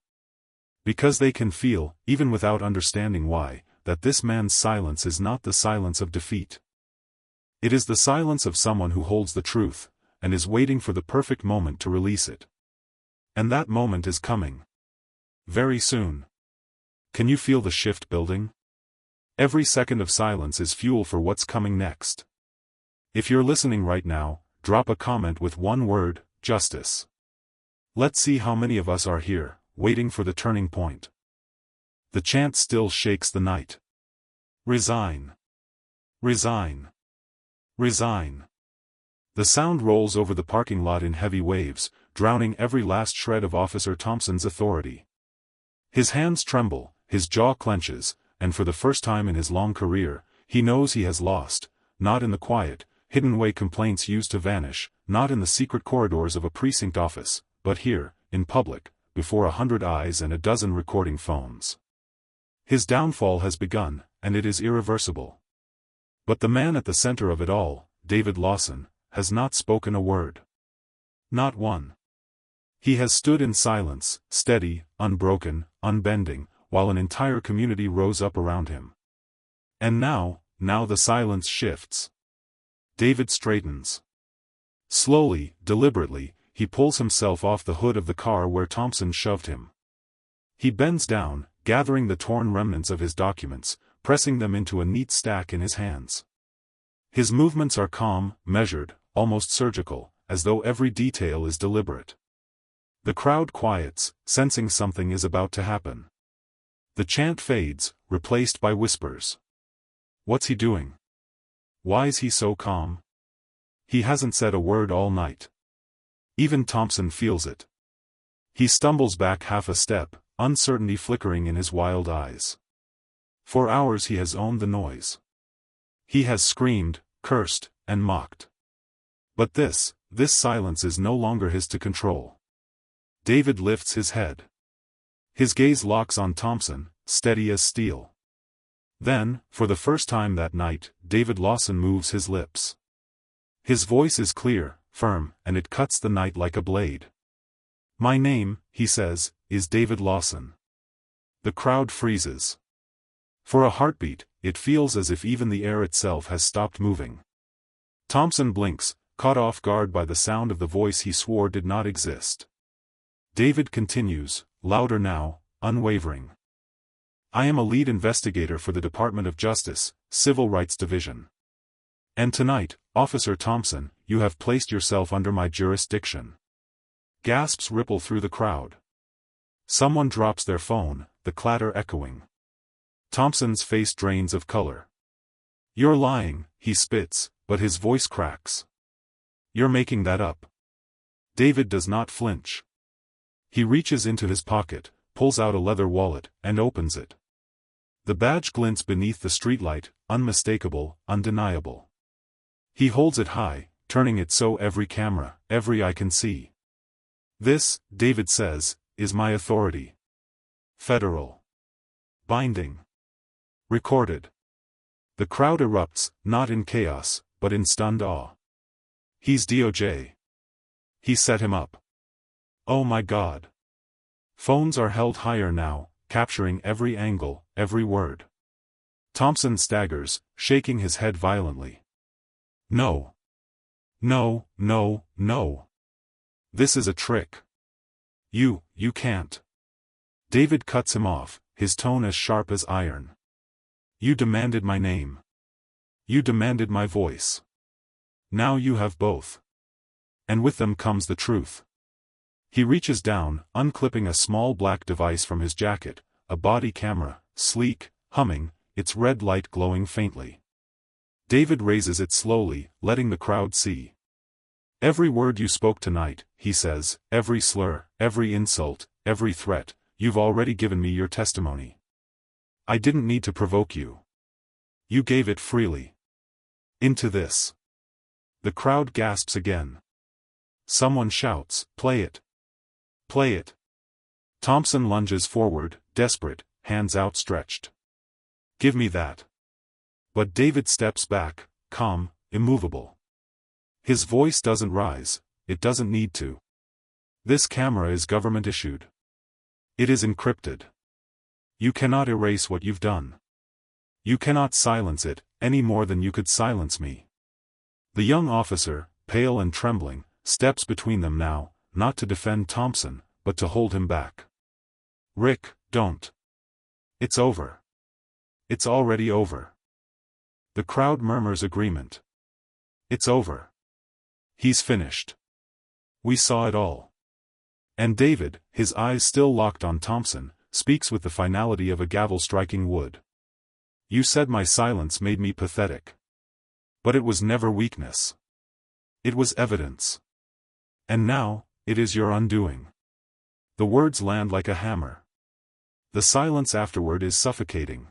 Because they can feel, even without understanding why, that this man's silence is not the silence of defeat. It is the silence of someone who holds the truth, and is waiting for the perfect moment to release it. And that moment is coming. Very soon. Can you feel the shift building? Every second of silence is fuel for what's coming next. If you're listening right now, drop a comment with one word, justice. Let's see how many of us are here, waiting for the turning point. The chant still shakes the night. Resign. Resign. Resign. The sound rolls over the parking lot in heavy waves, drowning every last shred of Officer Thompson's authority. His hands tremble, his jaw clenches, and for the first time in his long career, he knows he has lost, not in the quiet, hidden way complaints used to vanish, not in the secret corridors of a precinct office, but here, in public, before 100 eyes and a dozen recording phones. His downfall has begun, and it is irreversible. But the man at the center of it all, David Lawson, has not spoken a word. Not one. He has stood in silence, steady, unbroken, unbending, while an entire community rose up around him. And now the silence shifts. David straightens. Slowly, deliberately, he pulls himself off the hood of the car where Thompson shoved him. He bends down, gathering the torn remnants of his documents, pressing them into a neat stack in his hands. His movements are calm, measured, almost surgical, as though every detail is deliberate. The crowd quiets, sensing something is about to happen. The chant fades, replaced by whispers. What's he doing? Why is he so calm? He hasn't said a word all night. Even Thompson feels it. He stumbles back half a step, uncertainty flickering in his wild eyes. For hours he has owned the noise. He has screamed, cursed, and mocked. But this silence is no longer his to control. David lifts his head. His gaze locks on Thompson, steady as steel. Then, for the first time that night, David Lawson moves his lips. His voice is clear, firm, and it cuts the night like a blade. My name, he says, is David Lawson. The crowd freezes. For a heartbeat, it feels as if even the air itself has stopped moving. Thompson blinks, caught off guard by the sound of the voice he swore did not exist. David continues, louder now, unwavering. I am a lead investigator for the Department of Justice, Civil Rights Division. And tonight, Officer Thompson, you have placed yourself under my jurisdiction. Gasps ripple through the crowd. Someone drops their phone, the clatter echoing. Thompson's face drains of color. You're lying, he spits, but his voice cracks. You're making that up. David does not flinch. He reaches into his pocket, pulls out a leather wallet, and opens it. The badge glints beneath the streetlight, unmistakable, undeniable. He holds it high, turning it so every camera, every eye can see. This, David says, is my authority. Federal. Binding. Recorded. The crowd erupts, not in chaos, but in stunned awe. He's DOJ. He set him up. Oh my God. Phones are held higher now, capturing every angle, every word. Thompson staggers, shaking his head violently. No. No, no, no. This is a trick. You can't. David cuts him off, his tone as sharp as iron. You demanded my name. You demanded my voice. Now you have both. And with them comes the truth. He reaches down, unclipping a small black device from his jacket, a body camera, sleek, humming, its red light glowing faintly. David raises it slowly, letting the crowd see. Every word you spoke tonight, he says, every slur, every insult, every threat, you've already given me your testimony. I didn't need to provoke you. You gave it freely. Into this. The crowd gasps again. Someone shouts, "Play it! Play it!" Thompson lunges forward, desperate, hands outstretched. Give me that. But David steps back, calm, immovable. His voice doesn't rise, it doesn't need to. This camera is government issued. It is encrypted. You cannot erase what you've done. You cannot silence it, any more than you could silence me. The young officer, pale and trembling, steps between them now, not to defend Thompson, but to hold him back. Rick, don't. It's over. It's already over. The crowd murmurs agreement. It's over. He's finished. We saw it all. And David, his eyes still locked on Thompson, speaks with the finality of a gavel striking wood. You said my silence made me pathetic. But it was never weakness. It was evidence. And now, it is your undoing. The words land like a hammer. The silence afterward is suffocating.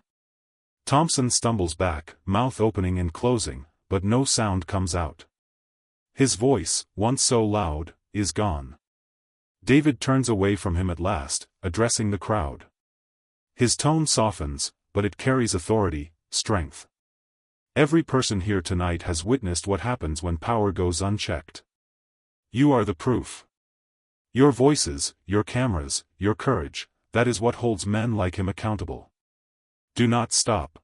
Thompson stumbles back, mouth opening and closing, but no sound comes out. His voice, once so loud, is gone. David turns away from him at last, addressing the crowd. His tone softens, but it carries authority, strength. Every person here tonight has witnessed what happens when power goes unchecked. You are the proof. Your voices, your cameras, your courage, that is what holds men like him accountable. Do not stop.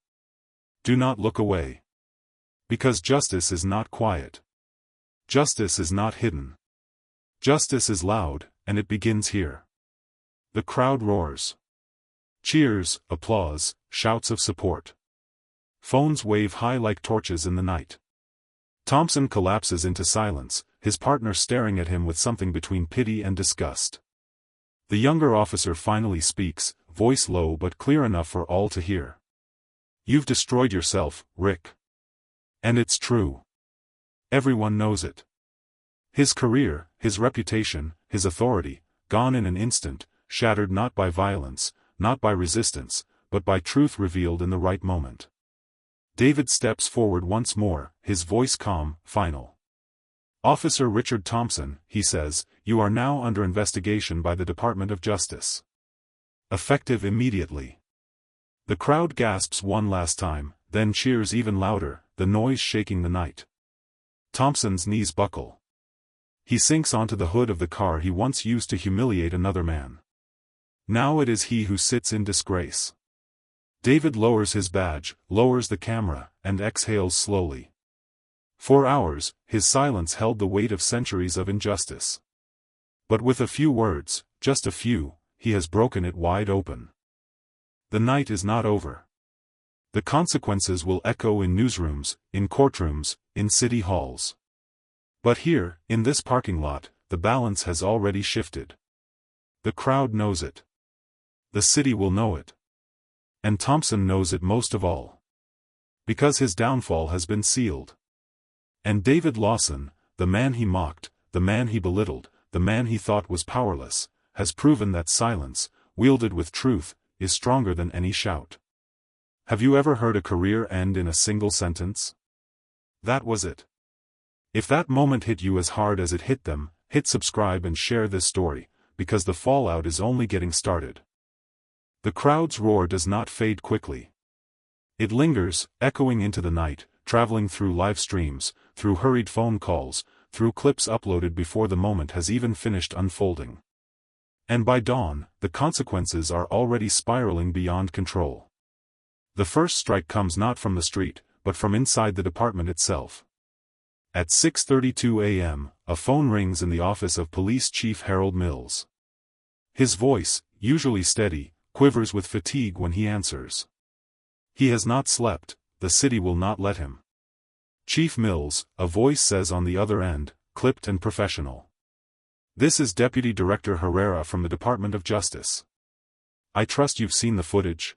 Do not look away. Because justice is not quiet. Justice is not hidden. Justice is loud, and it begins here. The crowd roars. Cheers, applause, shouts of support. Phones wave high like torches in the night. Thompson collapses into silence, his partner staring at him with something between pity and disgust. The younger officer finally speaks, voice low but clear enough for all to hear. You've destroyed yourself, Rick. And it's true. Everyone knows it. His career, his reputation, his authority, gone in an instant, shattered not by violence, not by resistance, but by truth revealed in the right moment. David steps forward once more, his voice calm, final. Officer Richard Thompson, he says, you are now under investigation by the Department of Justice. Effective immediately. The crowd gasps one last time, then cheers even louder, the noise shaking the night. Thompson's knees buckle. He sinks onto the hood of the car he once used to humiliate another man. Now it is he who sits in disgrace. David lowers his badge, lowers the camera, and exhales slowly. For hours, his silence held the weight of centuries of injustice. But with a few words, just a few, he has broken it wide open. The night is not over. The consequences will echo in newsrooms, in courtrooms, in city halls. But here, in this parking lot, the balance has already shifted. The crowd knows it. The city will know it. And Thompson knows it most of all. Because his downfall has been sealed. And David Lawson, the man he mocked, the man he belittled, the man he thought was powerless, has proven that silence, wielded with truth, is stronger than any shout. Have you ever heard a career end in a single sentence? That was it. If that moment hit you as hard as it hit them, hit subscribe and share this story, because the fallout is only getting started. The crowd's roar does not fade quickly. It lingers, echoing into the night, traveling through live streams, through hurried phone calls, through clips uploaded before the moment has even finished unfolding. And by dawn, the consequences are already spiraling beyond control. The first strike comes not from the street, but from inside the department itself. At 6:32 a.m., a phone rings in the office of Police Chief Harold Mills. His voice, usually steady, quivers with fatigue when he answers. He has not slept, the city will not let him. Chief Mills, a voice says on the other end, clipped and professional. This is Deputy Director Herrera from the Department of Justice. I trust you've seen the footage.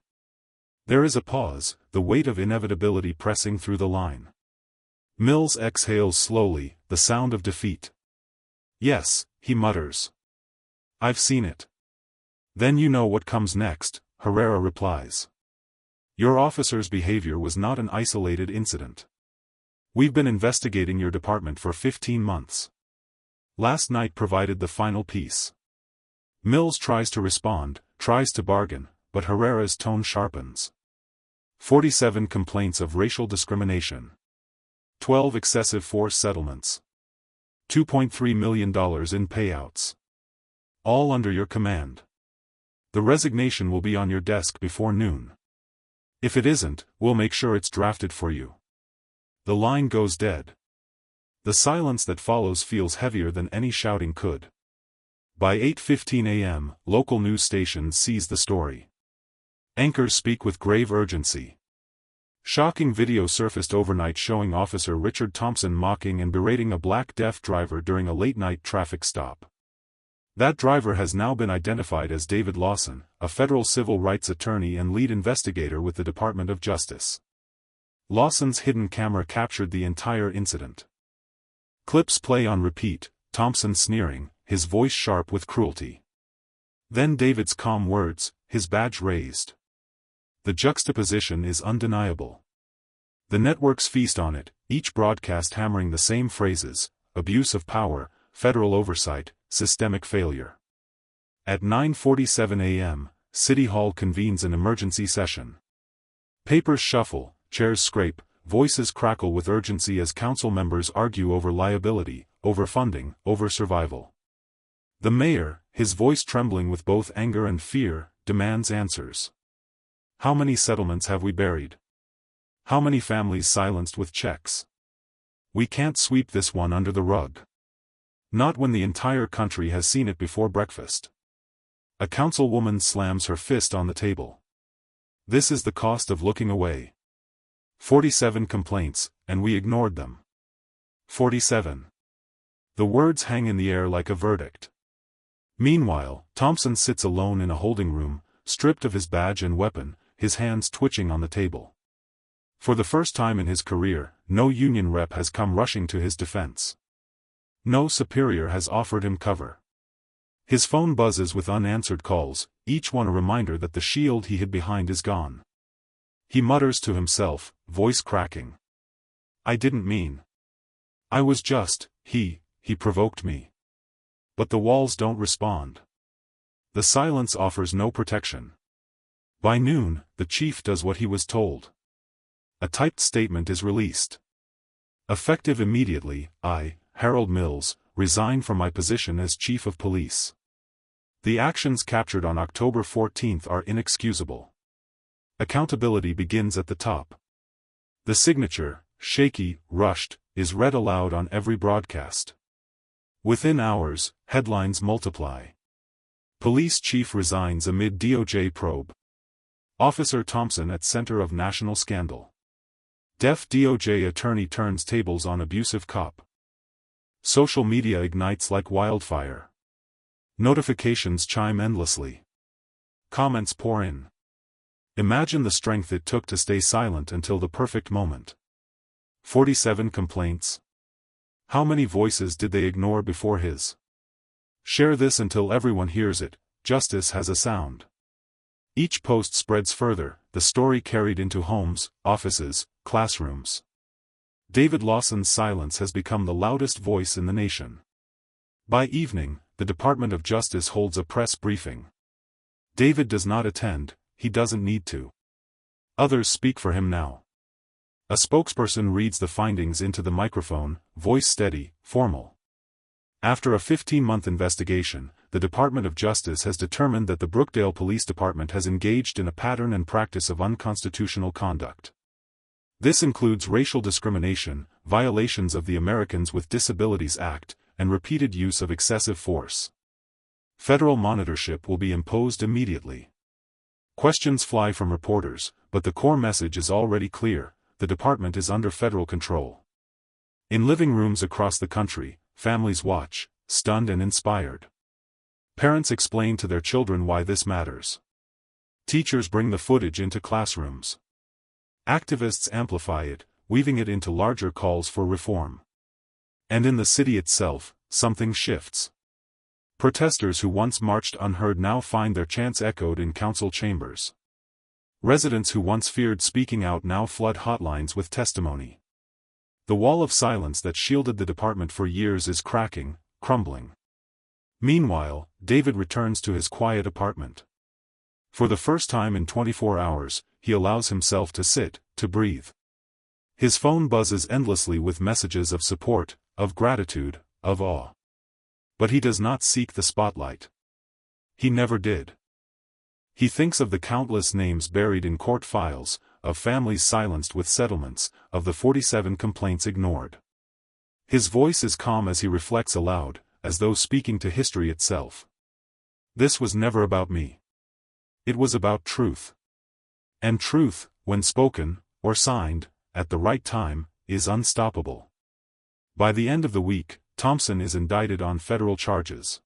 There is a pause, the weight of inevitability pressing through the line. Mills exhales slowly, the sound of defeat. Yes, he mutters. I've seen it. Then you know what comes next, Herrera replies. Your officer's behavior was not an isolated incident. We've been investigating your department for 15 months. Last night provided the final piece. Mills tries to respond, tries to bargain, but Herrera's tone sharpens. 47 complaints of racial discrimination. 12 excessive force settlements. $2.3 million in payouts. All under your command. The resignation will be on your desk before noon. If it isn't, we'll make sure it's drafted for you. The line goes dead. The silence that follows feels heavier than any shouting could. By 8:15 a.m., local news stations seize the story. Anchors speak with grave urgency. Shocking video surfaced overnight showing Officer Richard Thompson mocking and berating a black deaf driver during a late-night traffic stop. That driver has now been identified as David Lawson, a federal civil rights attorney and lead investigator with the Department of Justice. Lawson's hidden camera captured the entire incident. Clips play on repeat, Thompson sneering, his voice sharp with cruelty. Then David's calm words, his badge raised. The juxtaposition is undeniable. The networks feast on it, each broadcast hammering the same phrases: abuse of power, federal oversight, systemic failure. At 9:47 a.m., City Hall convenes an emergency session. Papers shuffle, chairs scrape, voices crackle with urgency as council members argue over liability, over funding, over survival. The mayor, his voice trembling with both anger and fear, demands answers. How many settlements have we buried? How many families silenced with checks? We can't sweep this one under the rug. Not when the entire country has seen it before breakfast. A councilwoman slams her fist on the table. This is the cost of looking away. 47 complaints, and we ignored them. 47. The words hang in the air like a verdict. Meanwhile, Thompson sits alone in a holding room, stripped of his badge and weapon, his hands twitching on the table. For the first time in his career, no union rep has come rushing to his defense. No superior has offered him cover. His phone buzzes with unanswered calls, each one a reminder that the shield he hid behind is gone. He mutters to himself, voice cracking. I didn't mean. I was just, he provoked me. But the walls don't respond. The silence offers no protection. By noon, the chief does what he was told. A typed statement is released. Effective immediately, I, Harold Mills, resign from my position as chief of police. The actions captured on October 14 are inexcusable. Accountability begins at the top. The signature, shaky, rushed, is read aloud on every broadcast. Within hours, headlines multiply. Police chief resigns amid DOJ probe. Officer Thompson at center of national scandal. Deaf DOJ attorney turns tables on abusive cop. Social media ignites like wildfire. Notifications chime endlessly. Comments pour in. Imagine the strength it took to stay silent until the perfect moment. 47 complaints. How many voices did they ignore before his? Share this until everyone hears it. Justice has a sound. Each post spreads further, the story carried into homes, offices, classrooms. David Lawson's silence has become the loudest voice in the nation. By evening, the Department of Justice holds a press briefing. David does not attend, he doesn't need to. Others speak for him now. A spokesperson reads the findings into the microphone, voice steady, formal. After a 15-month investigation, the Department of Justice has determined that the Brookdale Police Department has engaged in a pattern and practice of unconstitutional conduct. This includes racial discrimination, violations of the Americans with Disabilities Act, and repeated use of excessive force. Federal monitorship will be imposed immediately. Questions fly from reporters, but the core message is already clear: the department is under federal control. In living rooms across the country, families watch, stunned and inspired. Parents explain to their children why this matters. Teachers bring the footage into classrooms. Activists amplify it, weaving it into larger calls for reform. And in the city itself, something shifts. Protesters who once marched unheard now find their chants echoed in council chambers. Residents who once feared speaking out now flood hotlines with testimony. The wall of silence that shielded the department for years is cracking, crumbling. Meanwhile, David returns to his quiet apartment. For the first time in 24 hours, he allows himself to sit, to breathe. His phone buzzes endlessly with messages of support, of gratitude, of awe. But he does not seek the spotlight. He never did. He thinks of the countless names buried in court files, of families silenced with settlements, of the 47 complaints ignored. His voice is calm as he reflects aloud, as though speaking to history itself. This was never about me. It was about truth. And truth, when spoken, or signed, at the right time, is unstoppable. By the end of the week, Thompson is indicted on federal charges.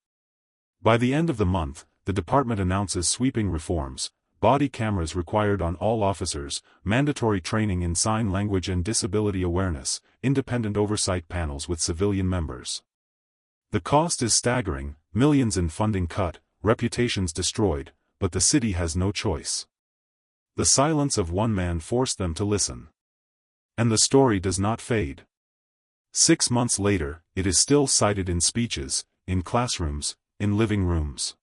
By the end of the month, the department announces sweeping reforms: body cameras required on all officers, mandatory training in sign language and disability awareness, independent oversight panels with civilian members. The cost is staggering: millions in funding cut, reputations destroyed, but the city has no choice. The silence of one man forced them to listen. And the story does not fade. 6 months later, it is still cited in speeches, in classrooms, in living rooms.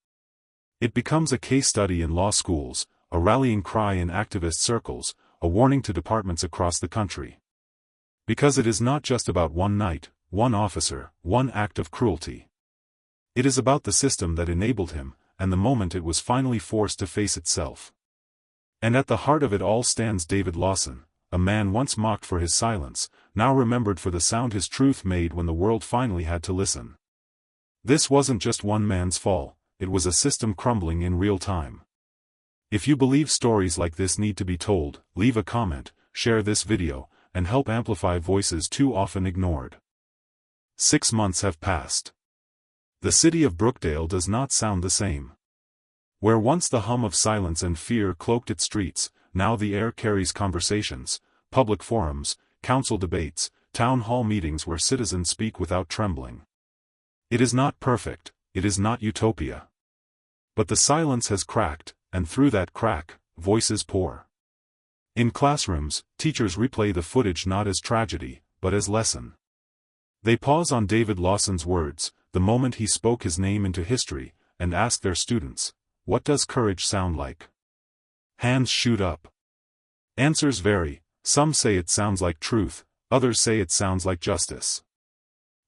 It becomes a case study in law schools, a rallying cry in activist circles, a warning to departments across the country. Because it is not just about one night, one officer, one act of cruelty. It is about the system that enabled him, and the moment it was finally forced to face itself. And at the heart of it all stands David Lawson, a man once mocked for his silence, now remembered for the sound his truth made when the world finally had to listen. This wasn't just one man's fall, it was a system crumbling in real time. If you believe stories like this need to be told, leave a comment, share this video, and help amplify voices too often ignored. 6 months have passed. The city of Brookdale does not sound the same. Where once the hum of silence and fear cloaked its streets, now the air carries conversations, public forums, council debates, town hall meetings where citizens speak without trembling. It is not perfect, it is not utopia. But the silence has cracked, and through that crack, voices pour. In classrooms, teachers replay the footage not as tragedy, but as lesson. They pause on David Lawson's words, the moment he spoke his name into history, and ask their students, "What does courage sound like?" Hands shoot up. Answers vary: some say it sounds like truth, others say it sounds like justice.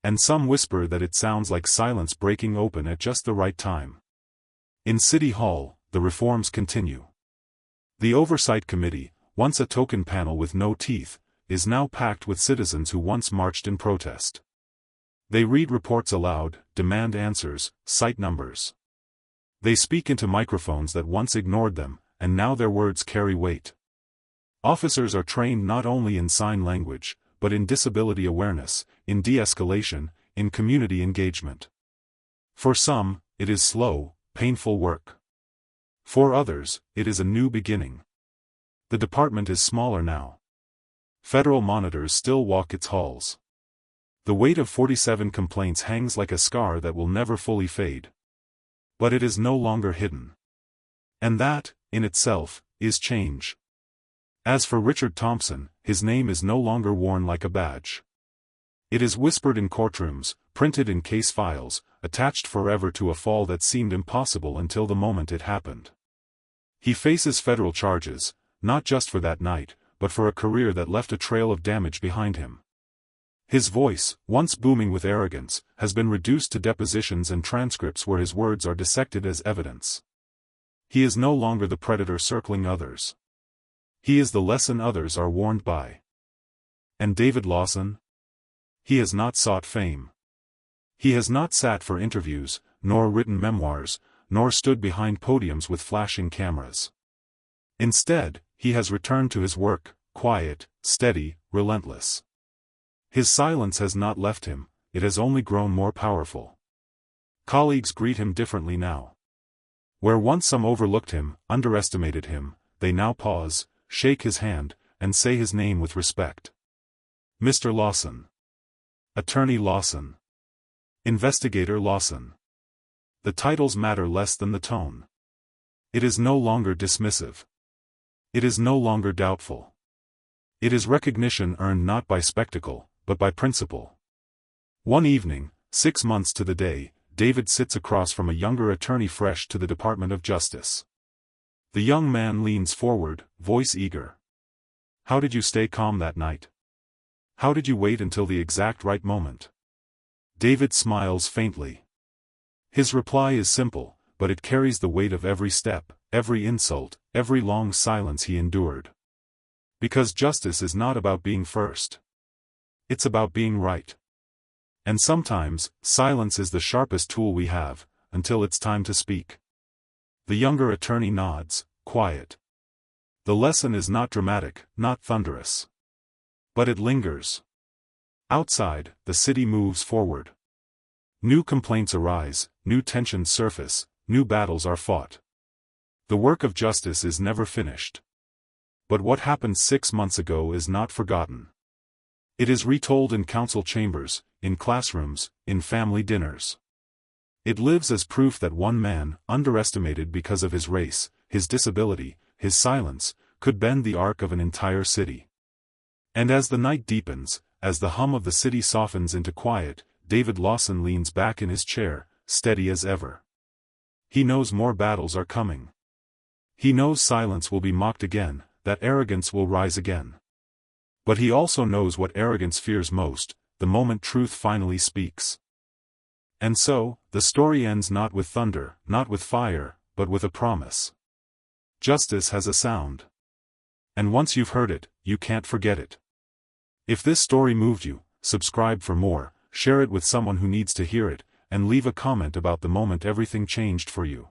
And some whisper that it sounds like silence breaking open at just the right time. In City Hall, the reforms continue. The Oversight Committee, once a token panel with no teeth, is now packed with citizens who once marched in protest. They read reports aloud, demand answers, cite numbers. They speak into microphones that once ignored them, and now their words carry weight. Officers are trained not only in sign language, but in disability awareness, in de-escalation, in community engagement. For some, it is slow, painful work. For others, it is a new beginning. The department is smaller now. Federal monitors still walk its halls. The weight of 47 complaints hangs like a scar that will never fully fade. But it is no longer hidden. And that, in itself, is change. As for Richard Thompson, his name is no longer worn like a badge. It is whispered in courtrooms, printed in case files, attached forever to a fall that seemed impossible until the moment it happened. He faces federal charges, not just for that night, but for a career that left a trail of damage behind him. His voice, once booming with arrogance, has been reduced to depositions and transcripts where his words are dissected as evidence. He is no longer the predator circling others. He is the lesson others are warned by. And David Lawson? He has not sought fame. He has not sat for interviews, nor written memoirs, nor stood behind podiums with flashing cameras. Instead, he has returned to his work, quiet, steady, relentless. His silence has not left him, it has only grown more powerful. Colleagues greet him differently now. Where once some overlooked him, underestimated him, they now pause, shake his hand, and say his name with respect. Mr. Lawson. Attorney Lawson. Investigator Lawson. The titles matter less than the tone. It is no longer dismissive. It is no longer doubtful. It is recognition earned not by spectacle, but by principle. One evening, 6 months to the day, David sits across from a younger attorney fresh to the Department of Justice. The young man leans forward, voice eager. How did you stay calm that night? How did you wait until the exact right moment? David smiles faintly. His reply is simple, but it carries the weight of every step, every insult, every long silence he endured. Because justice is not about being first. It's about being right. And sometimes, silence is the sharpest tool we have, until it's time to speak. The younger attorney nods, quiet. The lesson is not dramatic, not thunderous. But it lingers. Outside, the city moves forward. New complaints arise, new tensions surface, new battles are fought. The work of justice is never finished. But what happened 6 months ago is not forgotten. It is retold in council chambers, in classrooms, in family dinners. It lives as proof that one man, underestimated because of his race, his disability, his silence, could bend the arc of an entire city. And as the night deepens, as the hum of the city softens into quiet, David Lawson leans back in his chair, steady as ever. He knows more battles are coming. He knows silence will be mocked again, that arrogance will rise again. But he also knows what arrogance fears most, the moment truth finally speaks. And so, the story ends not with thunder, not with fire, but with a promise. Justice has a sound. And once you've heard it, you can't forget it. If this story moved you, subscribe for more, share it with someone who needs to hear it, and leave a comment about the moment everything changed for you.